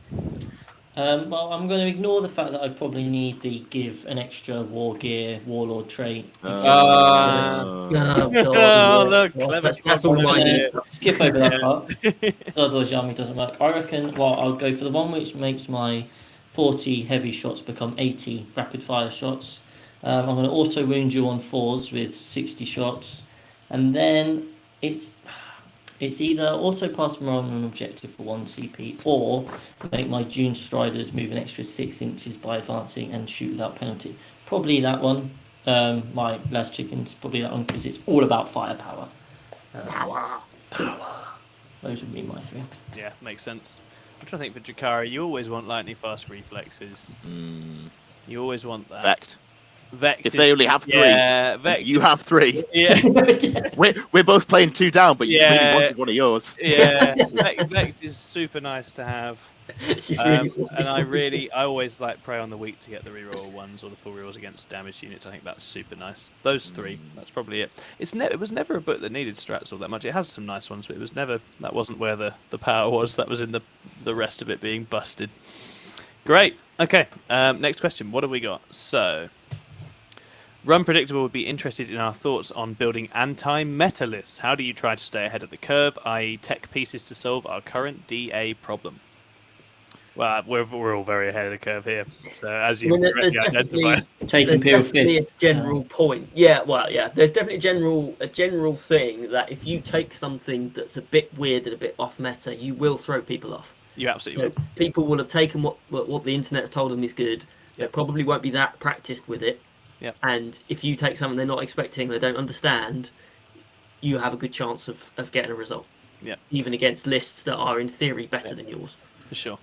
Well, I'm going to ignore the fact that I probably need the give an extra war gear warlord trait. Oh god! Oh, look, Well, clever. that's all I'm I going need. to skip over that part. Otherwise, the army doesn't work. I reckon. Well, I'll go for the one which makes my 40 heavy shots become 80 rapid fire shots. I'm going to auto wound you on 4s with 60 shots, and then it's It's either auto pass them on an objective for 1 CP, or make my Dune Striders move an extra 6 inches by advancing and shoot without penalty. Probably that one. My Las Chickens, probably that one, because it's all about firepower. Power. Those would be my 3. Yeah, makes sense. I'm trying to think for Jakara, you always want lightning fast reflexes. You always want that. Vect. Vex If they only have 3, yeah, Vex, you have 3. yeah, We're both playing 2 down, but you really wanted one of yours. yeah. Vex is super nice to have. And I always like Prey on the Weak to get the reroll ones or the full rerolls against damaged units. I think that's super nice. Those 3, that's probably it. It was never a book that needed strats all that much. It has some nice ones, but that wasn't where the power was. That was in the rest of it being busted. Great. Okay. Next question. What have we got? So, Run Predictable would be interested in our thoughts on building anti-meta lists. How do you try to stay ahead of the curve, i.e. tech pieces to solve our current DA problem? Well, we're all very ahead of the curve here. So as you correctly identified. Taking there's definitely a general point. Yeah, well, yeah. There's definitely a general thing that if you take something that's a bit weird and a bit off meta, you will throw people off. You absolutely will. People will have taken what the internet's told them is good. They probably won't be that practiced with it. Yep. And if you take something they're not expecting, they don't understand, you have a good chance of getting a result. Yeah. Even against lists that are in theory better than yours. For sure.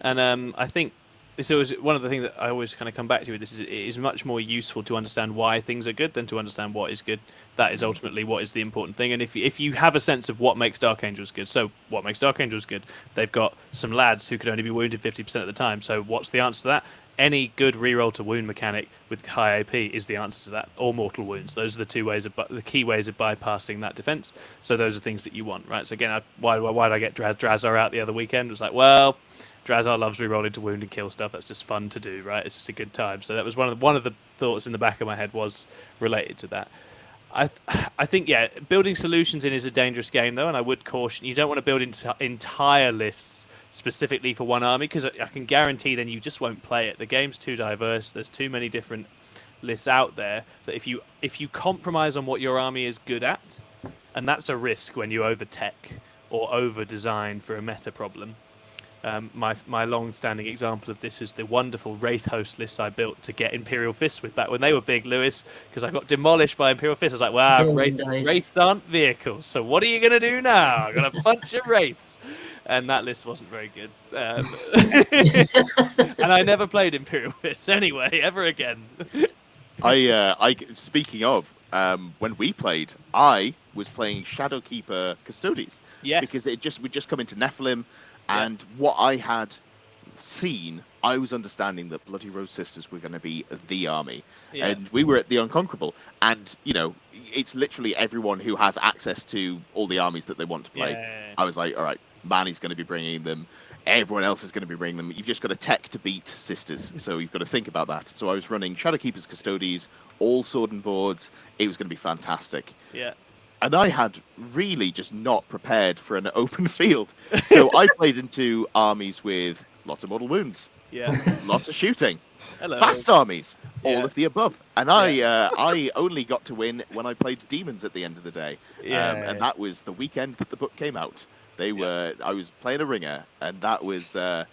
And I think it's always one of the things that I always kind of come back to with this is it is much more useful to understand why things are good than to understand what is good. That is ultimately what is the important thing. And if you have a sense of what makes Dark Angels good, so what makes Dark Angels good? They've got some lads who could only be wounded 50% of the time. So what's the answer to that? Any good reroll to wound mechanic with high AP is the answer to that, or mortal wounds. Those are the key ways of bypassing that defense. So those are things that you want, right? So again, why did I get Drazar out the other weekend? It was like, well, Drazar loves rerolling to wound and kill stuff. That's just fun to do, right? It's just a good time. So that was one of the thoughts in the back of my head was related to that. I think building solutions in is a dangerous game though, and I would caution you don't want to build entire lists specifically for one army, because I can guarantee then you just won't play it. The game's too diverse. There's too many different lists out there that if you compromise on what your army is good at, and that's a risk when you over tech or over design for a meta problem. My long-standing example of this is the wonderful Wraith Host list I built to get Imperial Fists with back when they were big, Lewis, because I got demolished by Imperial Fists. I was like, wow, Wraiths aren't vehicles, so what are you going to do now? I'm going to punch your Wraiths. And that list wasn't very good. And I never played Imperial Fists anyway, ever again. Speaking of, when we played, I was playing Shadowkeeper Custodes. Yes. Because we'd just come into Nephilim, and what I had seen, I was understanding that Bloody Rose Sisters were going to be the army. Yeah. And we were at the Unconquerable. And, it's literally everyone who has access to all the armies that they want to play. Yeah. I was like, all right, Manny's going to be bringing them. Everyone else is going to be bringing them. You've just got a tech to beat Sisters. So you've got to think about that. So I was running Shadowkeepers Custodes, all sword and boards. It was going to be fantastic. Yeah. And I had really just not prepared for an open field. So I played into armies with lots of mortal wounds. Yeah. Lots of shooting. Hello. Fast armies. All of the above. And I only got to win when I played demons at the end of the day. Yeah. And that was the weekend that the book came out. I was playing a ringer, and that was a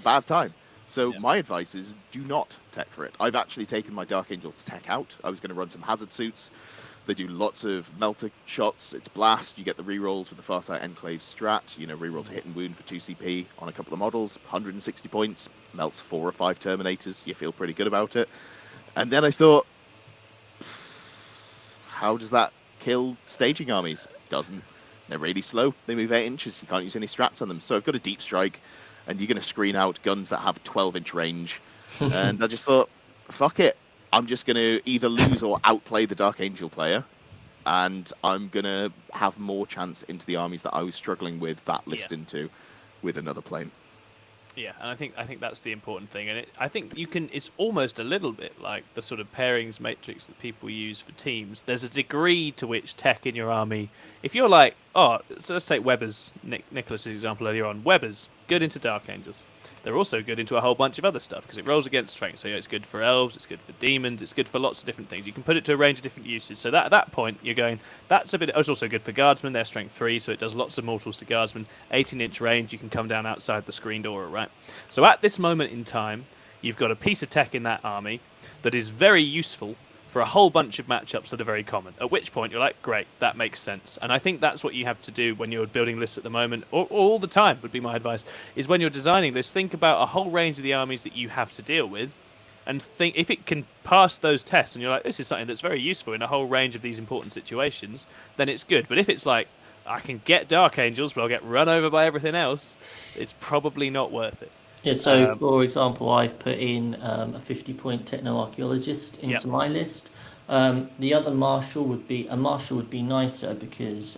bad time. So my advice is do not tech for it. I've actually taken my Dark Angels tech out. I was going to run some hazard suits. They do lots of melter shots. It's blast. You get the rerolls with the Farsight Enclave strat. Reroll to hit and wound for 2 CP on a couple of models. 160 points. Melts 4 or 5 Terminators. You feel pretty good about it. And then I thought, how does that kill staging armies? Doesn't. They're really slow. They move 8 inches. You can't use any strats on them. So I've got a deep strike, and you're going to screen out guns that have 12-inch range. And I just thought, fuck it. I'm just going to either lose or outplay the Dark Angel player, and I'm going to have more chance into the armies that I was struggling with that list into with another plane. Yeah, and I think that's the important thing, and I think it's almost a little bit like the sort of pairings matrix that people use for teams. There's a degree to which tech in your army, if you're like, so let's take Weber's, Nicholas's example earlier on. Weber's good into Dark Angels. they're also good into a whole bunch of other stuff because it rolls against strength. So it's good for elves, it's good for demons, it's good for lots of different things. You can put it to a range of different uses. So that at that point you're going, that's a bit. It's also good for guardsmen. They're strength 3, so it does lots of mortals to guardsmen. 18-inch range, you can come down outside the screened aura, right? So at this moment in time, you've got a piece of tech in that army that is very useful for a whole bunch of matchups that are very common, at which point you're like, great, that makes sense. And I think that's what you have to do when you're building lists at the moment, or all the time would be my advice, is when you're designing lists, think about a whole range of the armies that you have to deal with, and think if it can pass those tests, and you're like, this is something that's very useful in a whole range of these important situations, then it's good. But if it's like, I can get Dark Angels, but I'll get run over by everything else, it's probably not worth it. Yeah, so for example, I've put in a 50-point techno-archaeologist into my list. The other marshal would be nicer because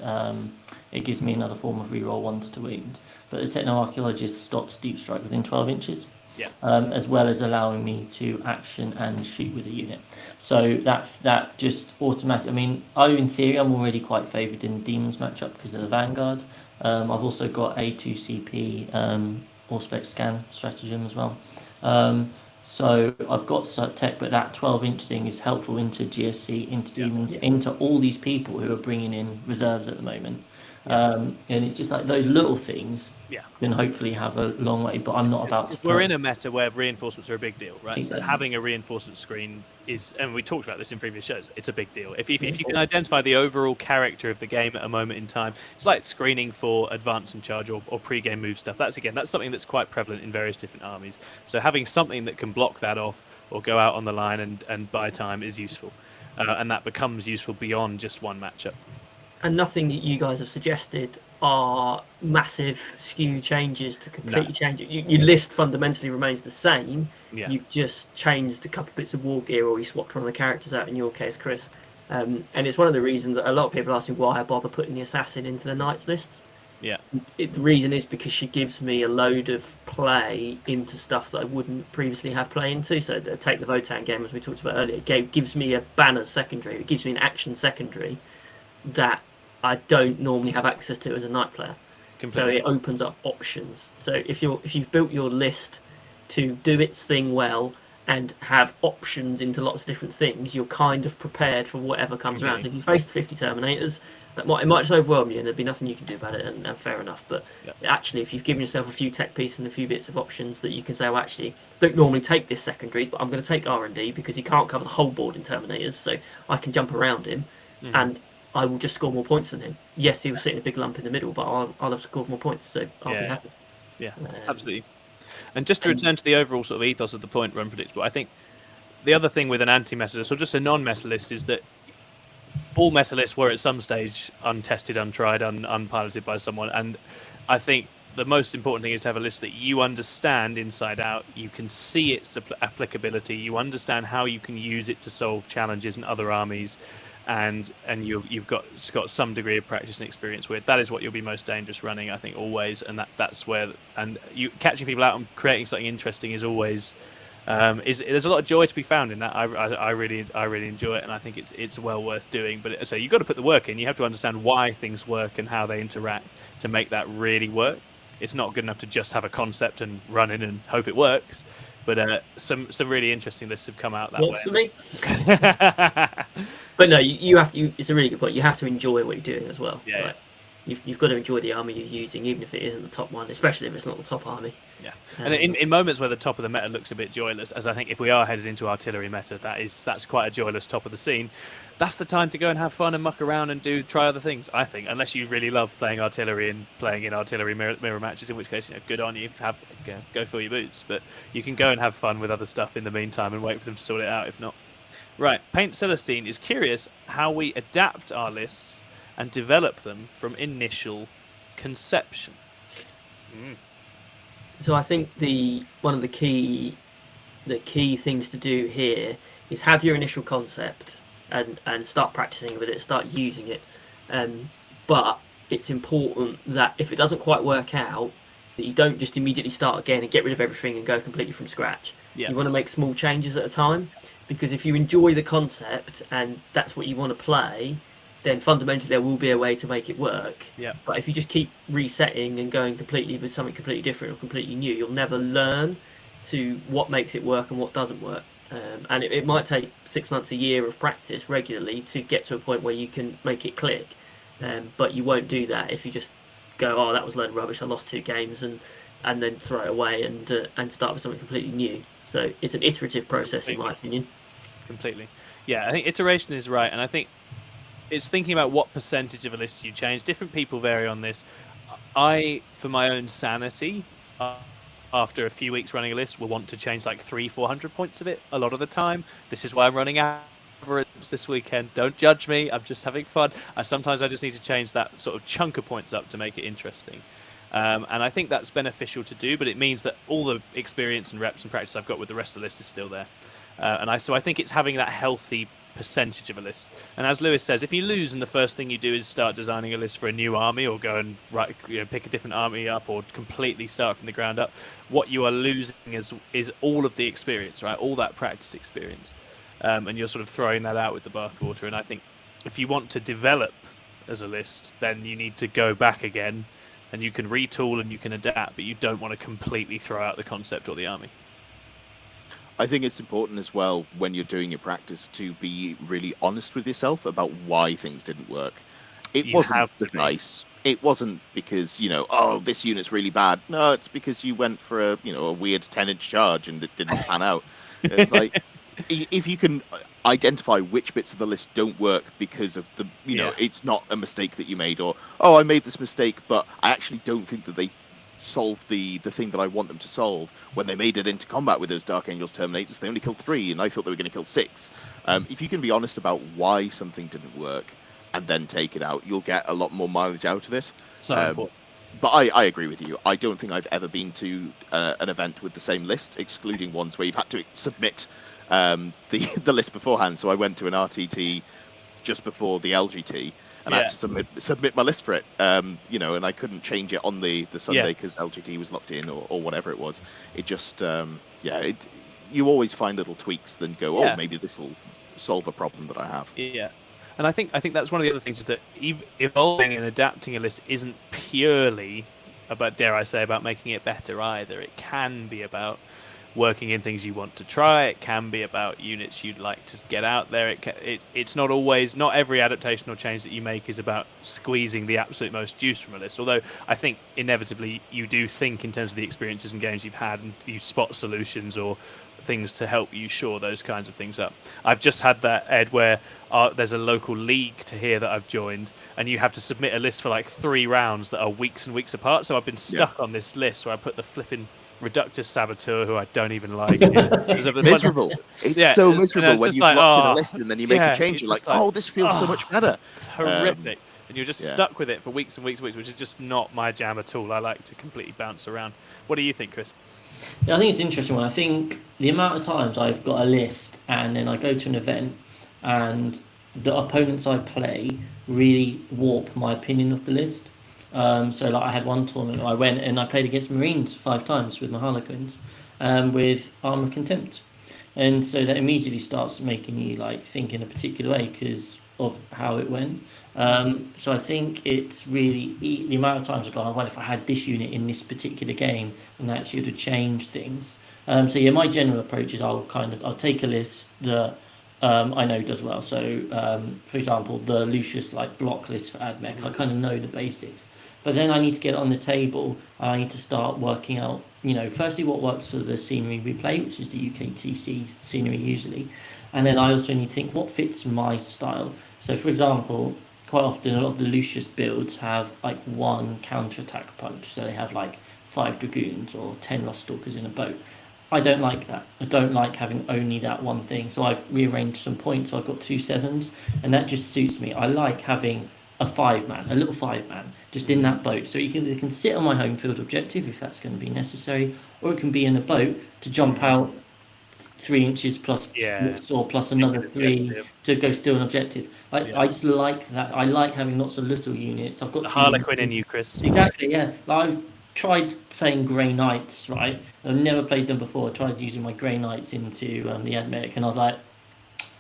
it gives me another form of reroll 1s to wound. But the techno-archaeologist stops deep strike within 12 inches, as well as allowing me to action and shoot with a unit. So that just automatically. I mean, in theory, I'm already quite favoured in the demons matchup because of the Vanguard. I've also got a 2CP. All-spec scan stratagem as well. So I've got tech, but that 12-inch thing is helpful into GSC, into demons, into all these people who are bringing in reserves at the moment. And it's just like those little things can hopefully have a long way, but I'm not about to play. We're in a meta where reinforcements are a big deal, right? Exactly. So having a reinforcement screen is, and we talked about this in previous shows, it's a big deal. If you can identify the overall character of the game at a moment in time, it's like screening for advance and charge or pre-game move stuff. That's something that's quite prevalent in various different armies. So having something that can block that off or go out on the line and buy time is useful. And that becomes useful beyond just one matchup. And nothing that you guys have suggested are massive skew changes to completely change it. Your list fundamentally remains the same. You've just changed a couple bits of war gear, or you swapped one of the characters out in your case, Chris. And it's one of the reasons that a lot of people ask me why I bother putting the assassin into the knights lists. The reason is because she gives me a load of play into stuff that I wouldn't previously have play into. So take the Votan game, as we talked about earlier. It gives me a banner secondary. It gives me an action secondary that I don't normally have access to as a knight player. Completely. So it opens up options. So if you've built your list to do its thing well and have options into lots of different things, you're kind of prepared for whatever comes around. So if you faced 50 Terminators, it might just overwhelm you and there'd be nothing you can do about it, and fair enough. But actually, if you've given yourself a few tech pieces and a few bits of options that you can say, well, actually, don't normally take this secondaries, but I'm going to take R&D because he can't cover the whole board in Terminators, so I can jump around him, and I will just score more points than him. Yes, he will sit in a big lump in the middle, but I'll have scored more points, so I'll be happy. Yeah, absolutely. And just to return to the overall sort of ethos of the point run predictable, I think the other thing with an anti-meta list or just a non-meta list is that all meta lists were at some stage untested, untried, unpiloted by someone. And I think the most important thing is to have a list that you understand inside out. You can see its applicability. You understand how you can use it to solve challenges in other armies. And you've got some degree of practice and experience with. That is what you'll be most dangerous running, I think, always. And that's where, and you catching people out and creating something interesting is always there's a lot of joy to be found in that. I really enjoy it, and I think it's well worth doing. But so you've got to put the work in. You have to understand why things work and how they interact to make that really work. It's not good enough to just have a concept and run in and hope it works. But some really interesting lists have come out that Works way. For me. But no, you have to. It's a really good point. You have to enjoy what you're doing as well. Yeah. Like, you've got to enjoy the army you're using, even if it isn't the top one, especially if it's not the top army. Yeah. And in moments where the top of the meta looks a bit joyless, as I think if we are headed into artillery meta, that's quite a joyless top of the scene. That's the time to go and have fun and muck around and try other things, I think, unless you really love playing artillery and playing in artillery mirror matches, in which case, good on you, go fill your boots. But you can go and have fun with other stuff in the meantime and wait for them to sort it out if not. Right, Paint Celestine is curious how we adapt our lists and develop them from initial conception. So I think one of the key things to do here is have your initial concept and start practicing with it, start using it. But it's important that if it doesn't quite work out, that you don't just immediately start again and get rid of everything and go completely from scratch. You want to make small changes at a time, because if you enjoy the concept and that's what you want to play, then fundamentally there will be a way to make it work. Yeah. But if you just keep resetting and going completely with something completely different or completely new, you'll never learn to what makes it work and what doesn't work. And it might take 6 months, a year of practice regularly to get to a point where you can make it click. But you won't do that if you just go, oh, that was a load of rubbish, I lost 2 games, and then throw it away and start with something completely new. So it's an iterative process, in my opinion. Completely. Yeah, I think iteration is right. And I think it's thinking about what percentage of a list you change. Different people vary on this. I, for my own sanity, after a few weeks running a list, will want to change like 300-400 points of it a lot of the time. This is why I'm running average this weekend. Don't judge me. I'm just having fun. Sometimes I just need to change that sort of chunk of points up to make it interesting. And I think that's beneficial to do, but it means that all the experience and reps and practice I've got with the rest of the list is still there. So I think it's having that healthy percentage of a list. And as Lewis says, if you lose and the first thing you do is start designing a list for a new army, or go and pick a different army up, or completely start from the ground up, what you are losing is all of the experience, right? All that practice experience. And you're sort of throwing that out with the bathwater. And I think if you want to develop as a list, then you need to go back again, and you can retool and you can adapt, but you don't want to completely throw out the concept or the army. I think it's important as well, when you're doing your practice, to be really honest with yourself about why things didn't work. It wasn't the dice. It wasn't because, oh, this unit's really bad. No, it's because you went for a weird 10-inch charge and it didn't pan out. It's like, if you can identify which bits of the list don't work because of the, it's not a mistake that you made, or, oh, I made this mistake, but I actually don't think that they solve the thing that I want them to solve. When they made it into combat with those Dark Angels Terminators, they only killed 3, and I thought they were going to kill 6. If you can be honest about why something didn't work and then take it out, you'll get a lot more mileage out of it. So important. But I agree with you. I don't think I've ever been to an event with the same list, excluding ones where you've had to submit the list beforehand. So I went to an RTT just before the LGT, and I had to submit my list for it, and I couldn't change it on the Sunday because LGT was locked in, or whatever it was. It just, you always find little tweaks, then go, oh, maybe this will solve a problem that I have. Yeah, and I think that's one of the other things, is that evolving and adapting a list isn't purely about, dare I say, about making it better either. It can be about working in things you want to try. It can be about units you'd like to get out there. It's not always, not every adaptation or change that you make is about squeezing the absolute most juice from a list. Although I think inevitably you do think in terms of the experiences and games you've had, and you spot solutions or things to help you shore those kinds of things up. I've just had that, Ed, where there's a local league to here that I've joined, and you have to submit a list for like 3 rounds that are weeks and weeks apart. So I've been stuck on this list where I put the flipping Reductus Saboteur, who I don't even like. It's miserable. It's so miserable when you've locked in a list and then you make a change. You're like, oh, this feels so much better. Horrific. And you're just stuck with it for weeks and weeks and weeks, which is just not my jam at all. I like to completely bounce around. What do you think, Chris? Yeah, I think it's an interesting one. I think the amount of times I've got a list and then I go to an event and the opponents I play really warp my opinion of the list. So like I had one tournament I went and I played against Marines 5 times with my Harlequins with Armour Contempt, and so that immediately starts making you like think in a particular way because of how it went. So I think it's really the amount of times I've gone, well, if I had this unit in this particular game, and that actually would have changed things. So yeah, my general approach is I'll take a list that I know does well. So for example, the Lucius like block list for AdMech, I kind of know the basics. But then I need to get it on the table. I need to start working out, firstly what works for the scenery we play, which is the UKTC scenery usually. And then I also need to think what fits my style. So for example, quite often a lot of the Lucius builds have like 1 counter-attack punch. So they have like 5 Dragoons or 10 Lost Stalkers in a boat. I don't like that. I don't like having only that one thing. So I've rearranged some points. So I've got 2 7s, and that just suits me. I like having a 5-man, a little 5-man, just in that boat. So it can sit on my home field objective if that's going to be necessary, or it can be in a boat to jump out 3 inches plus or plus another 3 to go steal an objective. I just like that. I like having lots of little units. I've got the Harlequin in you, Chris. Exactly, yeah. Like I've tried playing Grey Knights, right? I've never played them before. I tried using my Grey Knights into the AdMech, and I was like,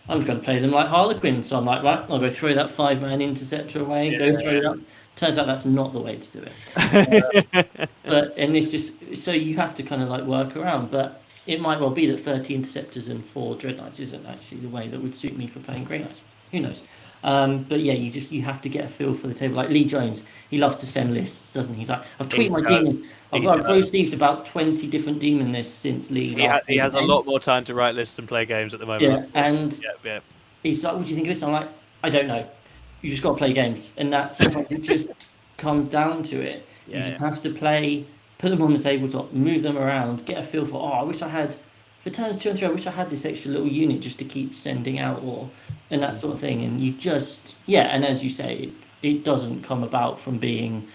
I'm just going to play them like Harlequin. So I'm like, right, I'll go throw that 5-man interceptor away, go throw it up. Turns out that's not the way to do it. And it's just, so you have to kind of like work around. But it might well be that 30 interceptors and 4 Dread Knights isn't actually the way that would suit me for playing Grey Knights. Who knows? But yeah, you have to get a feel for the table. Like Lee Jones, he loves to send lists, doesn't he? He's like, I've tweeted my demons. I've received about 20 different demon lists since Lee. He has a lot more time to write lists and play games at the moment. Yeah, and he's like, what do you think of this? I'm like, I don't know. You just got to play games, and that sometimes it just comes down to it. You just have to play, put them on the tabletop, move them around, get a feel for. I wish I had for turns 2 and 3. I wish I had this extra little unit just to keep sending out, and that sort of thing. And you just and as you say, it doesn't come about from being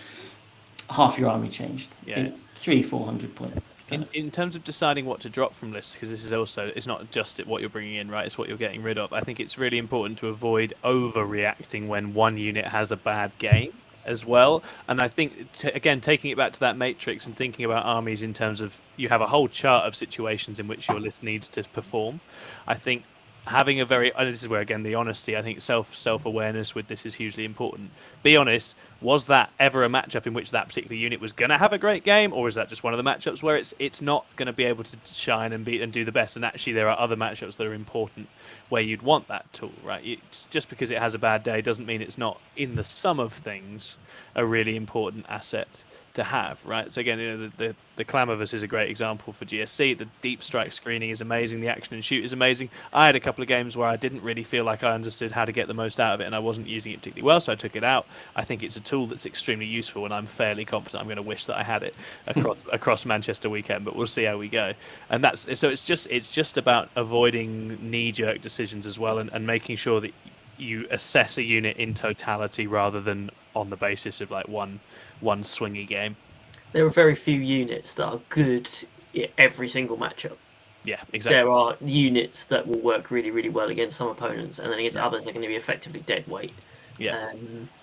half your army changed. Yeah. It's 300-400 points. In terms of deciding what to drop from lists, because this is also, it's not just what you're bringing in, right? It's what you're getting rid of. I think it's really important to avoid overreacting when one unit has a bad game as well. And I think, again, taking it back to that matrix and thinking about armies in terms of, you have a whole chart of situations in which your list needs to perform. I think having a very, this is where again the honesty, I think self-awareness with this is hugely important. Be honest, was that ever a matchup in which that particular unit was going to have a great game, or is that just one of the matchups where it's not going to be able to shine and do the best? And actually there are other matchups that are important where you'd want that tool, right? Just because it has a bad day doesn't mean it's not, in the sum of things, a really important asset to have, right? So again, the Clamorous is a great example for GSC. The deep strike screening is amazing. The action and shoot is amazing. I had a couple of games where I didn't really feel like I understood how to get the most out of it, and I wasn't using it particularly well, so I took it out. I think it's a tool that's extremely useful, and I'm fairly confident I'm going to wish that I had it across Manchester weekend, but we'll see how we go. And so it's just about avoiding knee-jerk decisions as well, and making sure that you assess a unit in totality rather than on the basis of like one swingy game. There are very few units that are good in every single matchup. Yeah, exactly. There are units that will work really, really well against some opponents, and then against others they're going to be effectively dead weight. Yeah.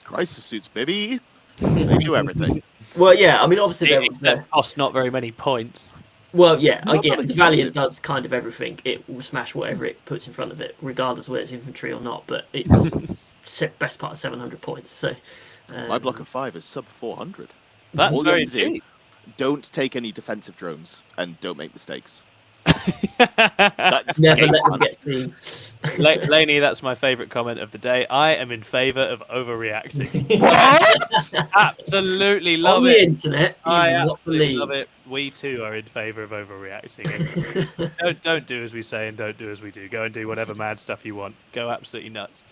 Crisis suits, baby. They do everything. Well, yeah. I mean, obviously they cost not very many points. Well, yeah. Again, Valiant does kind of everything. It will smash whatever it puts in front of it, regardless of whether it's infantry or not. But it's best part of 700 points. So my block of 5 is sub 400. That's very cheap. Don't take any defensive drones and don't make mistakes. Never let them get seen. Laney, that's my favourite comment of the day. I am in favour of overreacting. What? Absolutely love On it. the internet, I absolutely love it. We too are in favour of overreacting. Don't do as we say and don't do as we do. Go and do whatever mad stuff you want. Go absolutely nuts.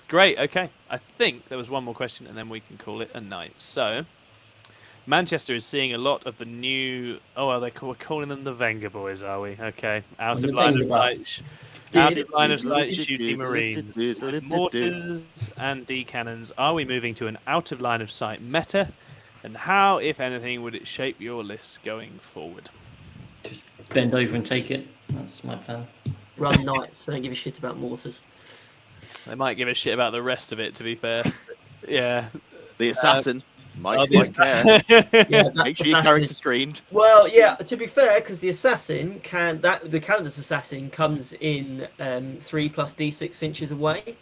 Great. Okay. I think there was one more question and then we can call it a night. So, Manchester is seeing a lot of the new. We're calling them the Wenger boys, are we? Okay, out of line of sight. Out of line of sight, shooting Marines, mortars and D cannons. Are we moving to an out of line of sight meta? And how, if anything, would it shape your lists going forward? Just bend over and take it. That's my plan. Run knights. Don't give a shit about mortars. They might give a shit about the rest of it, to be fair. Yeah. The assassin. Make sure your character's screened. Well, yeah. To be fair, because the assassin the Canada's assassin comes in 3 plus d6 inches away.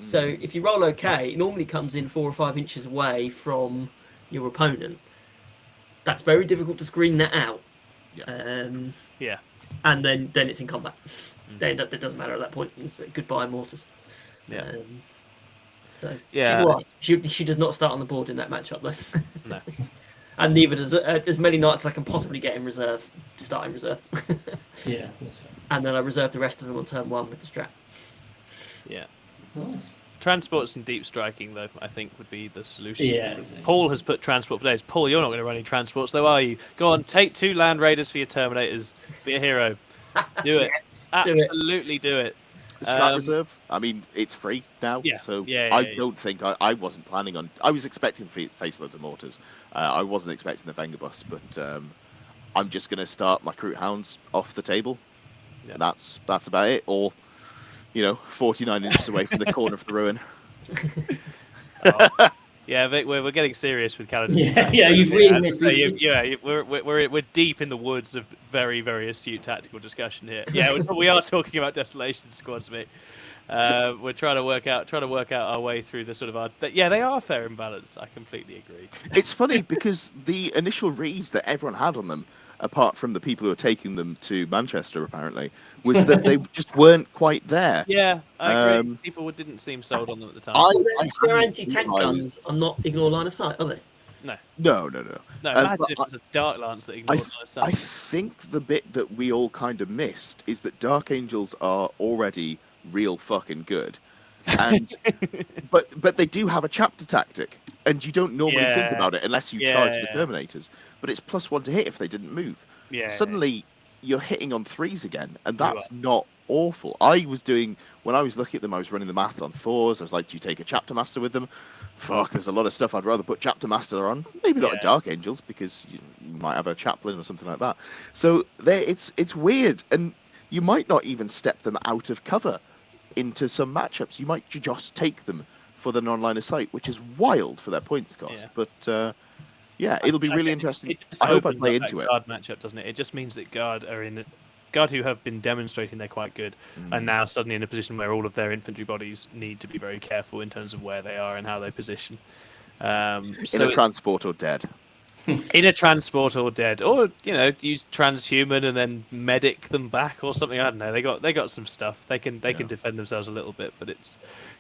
So if you roll okay, it normally comes in 4 or 5 inches away from your opponent. That's very difficult to screen that out. Yeah. And then it's in combat. Then it doesn't matter at that point. It's goodbye mortars. Yeah. So yeah, she does not start on the board in that matchup though. No. And neither does as many knights as I can possibly get in reserve. Start in reserve. Yeah, that's fine. And then I reserve the rest of them on turn 1 with the strat. Yeah. Nice. Transports and deep striking, though, I think would be the solution. Yeah, exactly. Paul has put transport for days. Paul, you're not going to run any transports, though, are you? Go on, take 2 land raiders for your Terminators. Be a hero. Do it. Yes, Absolutely do it. The strat reserve, I mean, it's free now, so I don't think I wasn't planning on. I was expecting face loads of mortars. I wasn't expecting the Wenger bus, but I'm just going to start my Kroot Hounds off the table. Yeah. And that's about it. Or 49 inches away from the corner of the ruin. Yeah, Vic, we're getting serious with Kaladin. Yeah, you've really missed. We're deep in the woods of very, very astute tactical discussion here. Yeah, we are talking about Desolation squads, mate. We're trying to work out our way through the sort of yeah, they are fair and balanced. I completely agree. It's funny because the initial reads that everyone had on them, apart from the people who are taking them to Manchester, apparently, was that they just weren't quite there. Yeah, I agree. People didn't seem sold on them at the time. Their anti-tank guns are not ignore line of sight, are they? No. No. Imagine if it was a Dark Lance that ignored line of sight. I think the bit that we all kind of missed is that Dark Angels are already real fucking good, and but they do have a chapter tactic, and you don't normally think about it unless you charge the Terminators. But it's +1 to hit if they didn't move. Suddenly you're hitting on 3s again, and that's not awful. I was doing, when I was looking at them, I was running the math on 4s. I was like, do you take a Chapter Master with them? Fuck, there's a lot of stuff I'd rather put Chapter Master on. Maybe not a Dark Angels, because you might have a Chaplain or something like that. So it's weird, and you might not even step them out of cover into some matchups. You might just take them for the non-line of sight, which is wild for their points cost. But yeah, it'll be really interesting. I hope I play into it. Guard matchup, doesn't it? It just means that Guard who have been demonstrating they're quite good, and now suddenly in a position where all of their infantry bodies need to be very careful in terms of where they are and how they position. In a transport or dead. In a transport or dead, or use transhuman and then medic them back or something. I don't know. They got some stuff. They can defend themselves a little bit, but it's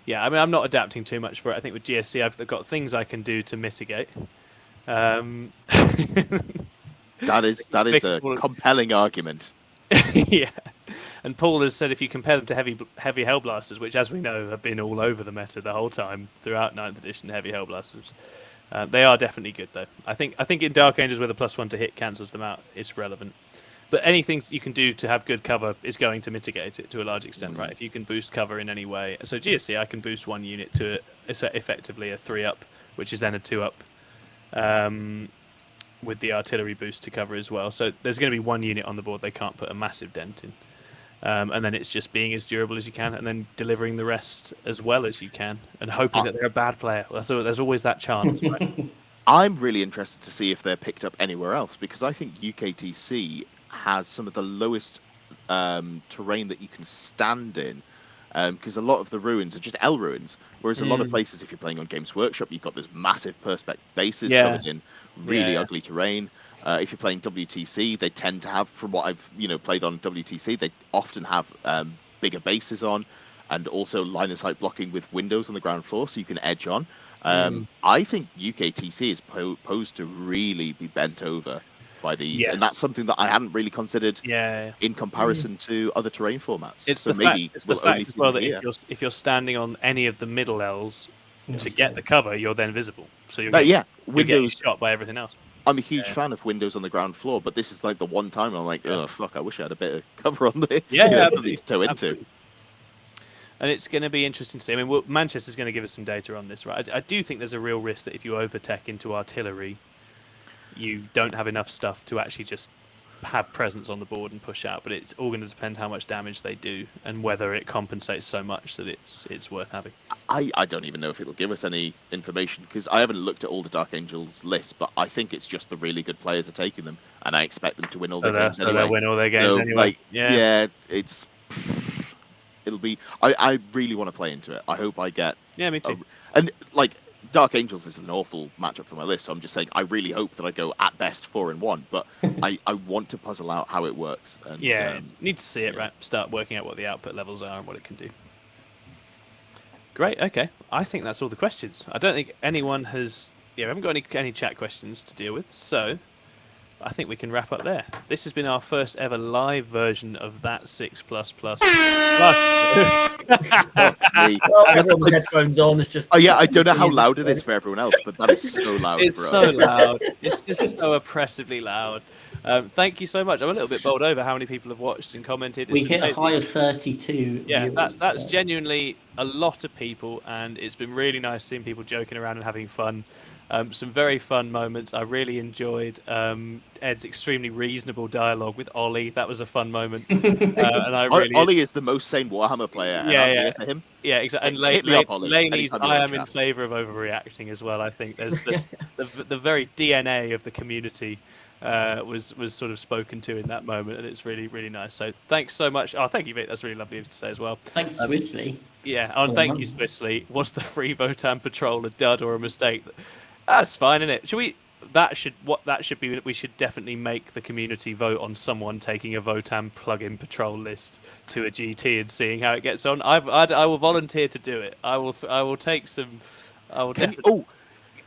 I mean, I'm not adapting too much for it. I think with GSC I've got things I can do to mitigate. That is a compelling argument. Yeah, and Paul has said if you compare them to heavy Hellblasters, which as we know have been all over the meta the whole time throughout 9th edition, heavy Hellblasters. They are definitely good, though. I think in Dark Angels, where the +1 to hit cancels them out, it's relevant. But anything you can do to have good cover is going to mitigate it to a large extent, right? If you can boost cover in any way. So GSC, I can boost 1 unit to effectively a 3-up, which is then a 2-up, with the artillery boost to cover as well. So there's going to be 1 unit on the board they can't put a massive dent in. And then it's just being as durable as you can, and then delivering the rest as well as you can, and hoping that they're a bad player. So there's always that chance. Right? I'm really interested to see if they're picked up anywhere else, because I think UKTC has some of the lowest terrain that you can stand in, because a lot of the ruins are just L ruins, whereas a lot of places, if you're playing on Games Workshop, you've got those massive Perspex bases covered in really ugly terrain. If you're playing WTC, they tend to have, from what I've played on WTC, they often have bigger bases on, and also line of sight blocking with windows on the ground floor, so you can edge on. I think UKTC is posed to really be bent over by these, and that's something that I hadn't really considered in comparison to other terrain formats. It's so the maybe fact, we'll only as well see that if you're standing on any of the middle L's to get the cover, you're then visible. So you're getting shot by everything else. I'm a huge fan of windows on the ground floor, but this is like the one time I'm like, oh fuck, I wish I had a bit of cover on there. Something to toe into. And it's going to be interesting to see. I mean, Manchester's going to give us some data on this, right? I do think there's a real risk that if you overtech into artillery, you don't have enough stuff to actually just have presence on the board and push out. But it's all going to depend how much damage they do and whether it compensates so much that it's worth having. I don't even know if it'll give us any information, because I haven't looked at all the Dark Angels lists, but I think it's just the really good players are taking them, and I expect them to win all their games anyway. They'll win all their games anyway. It's... It'll be... I really want to play into it. I hope I get... Yeah, me too. And, like, Dark Angels is an awful matchup for my list, so I'm just saying I really hope that I go at best 4-1, but I want to puzzle out how it works. And, need to see it, right? Start working out what the output levels are and what it can do. Great, okay. I think that's all the questions. I don't think anyone has... we haven't got any chat questions to deal with, so I think we can wrap up there. This has been our first ever live version of that 6++. Everyone with headphones on, it's just... Oh yeah, I don't know how loud it is for everyone else, but that is so loud for us. It's so loud. It's just so oppressively loud. Thank you so much. I'm a little bit bowled over how many people have watched and commented. We hit a high of 32. Yeah, that's genuinely a lot of people, and it's been really nice seeing people joking around and having fun. Some very fun moments. I really enjoyed Ed's extremely reasonable dialogue with Ollie. That was a fun moment. And I really... Ollie is the most sane Warhammer player. For him. Yeah, exactly. And Hit me up, Ollie, Laney's, anytime you I wanna am in chat. favour of overreacting as well. I think there's the very DNA of the community was sort of spoken to in that moment, and it's really, really nice. So thanks so much. Oh, thank you, mate. That's really lovely of you to say as well. Thanks, Swissley. Yeah, and thank you, Swissly. Was the free Votan patrol a dud or a mistake? That's fine, isn't it? Should we? That should be. We should definitely make the community vote on someone taking a Votan plugin patrol list to a GT and seeing how it gets on. I will volunteer to do it. I will take some. I will definitely.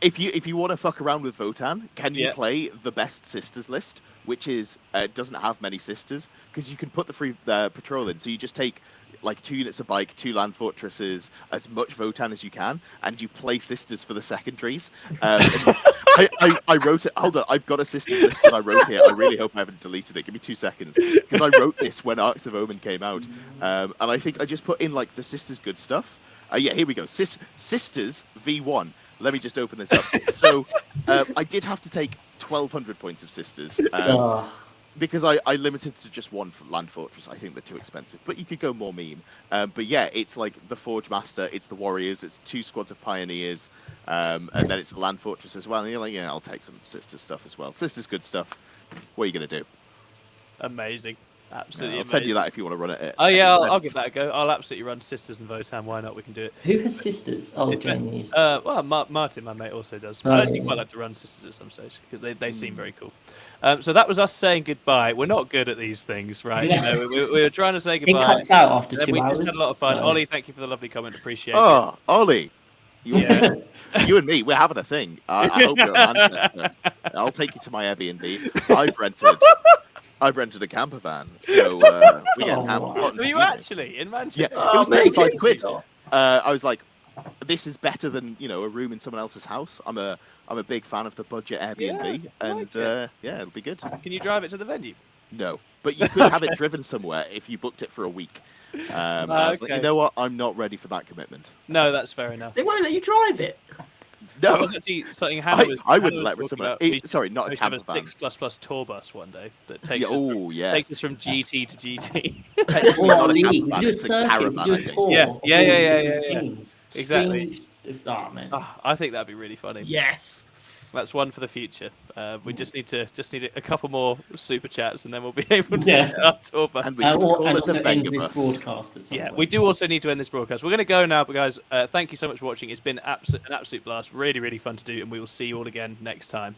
If you want to fuck around with Votan, can you Yeah. play the best sisters list, which is doesn't have many sisters, because you can put the free patrol in. So you just take like 2 units of bike, 2 land fortresses, as much Votan as you can, and you play sisters for the secondaries. I wrote it. Hold on, I've got a sisters list that I wrote here. I really hope I haven't deleted it. Give me 2 seconds, because I wrote this when Arcs of Omen came out, and I think I just put in like the sisters good stuff. Yeah, here we go. Sisters V1. Let me just open this up. So I did have to take 1,200 points of sisters because I limited to just 1 land fortress. I think they're too expensive, but you could go more meme. But yeah, it's like the Forge Master, it's the Warriors, it's 2 squads of Pioneers, and then it's the land fortress as well. And you're like, yeah, I'll take some sisters stuff as well. Sisters good stuff. What are you gonna do? Amazing. Absolutely. I'll send you that if you want to run it. Oh yeah, I'll give that a go. I'll absolutely run sisters and Votan. Why not? We can do it. Who has sisters? Oh, Jamie's. Well, Martin, my mate, also does. Oh, I actually yeah. quite like to run sisters at some stage because they seem very cool. So that was us saying goodbye. We're not good at these things, right? Yeah. You know, we were trying to say It goodbye. cuts out after And 2 we hours. just had a lot of fun. so- Ollie, thank you for the lovely comment. Appreciate it. Oh, Ollie, Yeah. you and me, we're having a thing. I hope you're at Manchester. I'll take you to my Airbnb. I've rented a camper van, so we get wow. Were you actually in Yeah, Manchester? it was 35 quid. Oh, I was like, this is better than a room in someone else's house. I'm a big fan of the budget Airbnb, Yeah, I and like it. yeah, it'll be good. Can you drive it to the venue? No, but you could have it driven somewhere if you booked it for a week. I was like, Okay. you know what? I'm not ready for that commitment. No, that's fair enough. they won't let you drive it. No, That was actually something Hannah was, I wouldn't Hannah let was someone. talking about. Sorry, not a We should have camper a van. 6++ tour bus one day that Yeah, takes us oh yeah. takes us from GT to GT. Technically Or not a league. camper We van, do a it's a circuit, we caravan, do I a think. tour. Yeah, of yeah, all yeah, the yeah, different yeah. teams. Exactly. Oh, man. I think that'd be really funny. Yes. That's one for the future. We just need a couple more super chats, and then we'll be able to Yeah. get our tour bus. And we could Or, call and it the also end Venga this bus. broadcast at some Yeah, point. we do also need to end this broadcast. We're going to go now, but guys, thank you so much for watching. It's been an absolute blast. Really, really fun to do, and we will see you all again next time.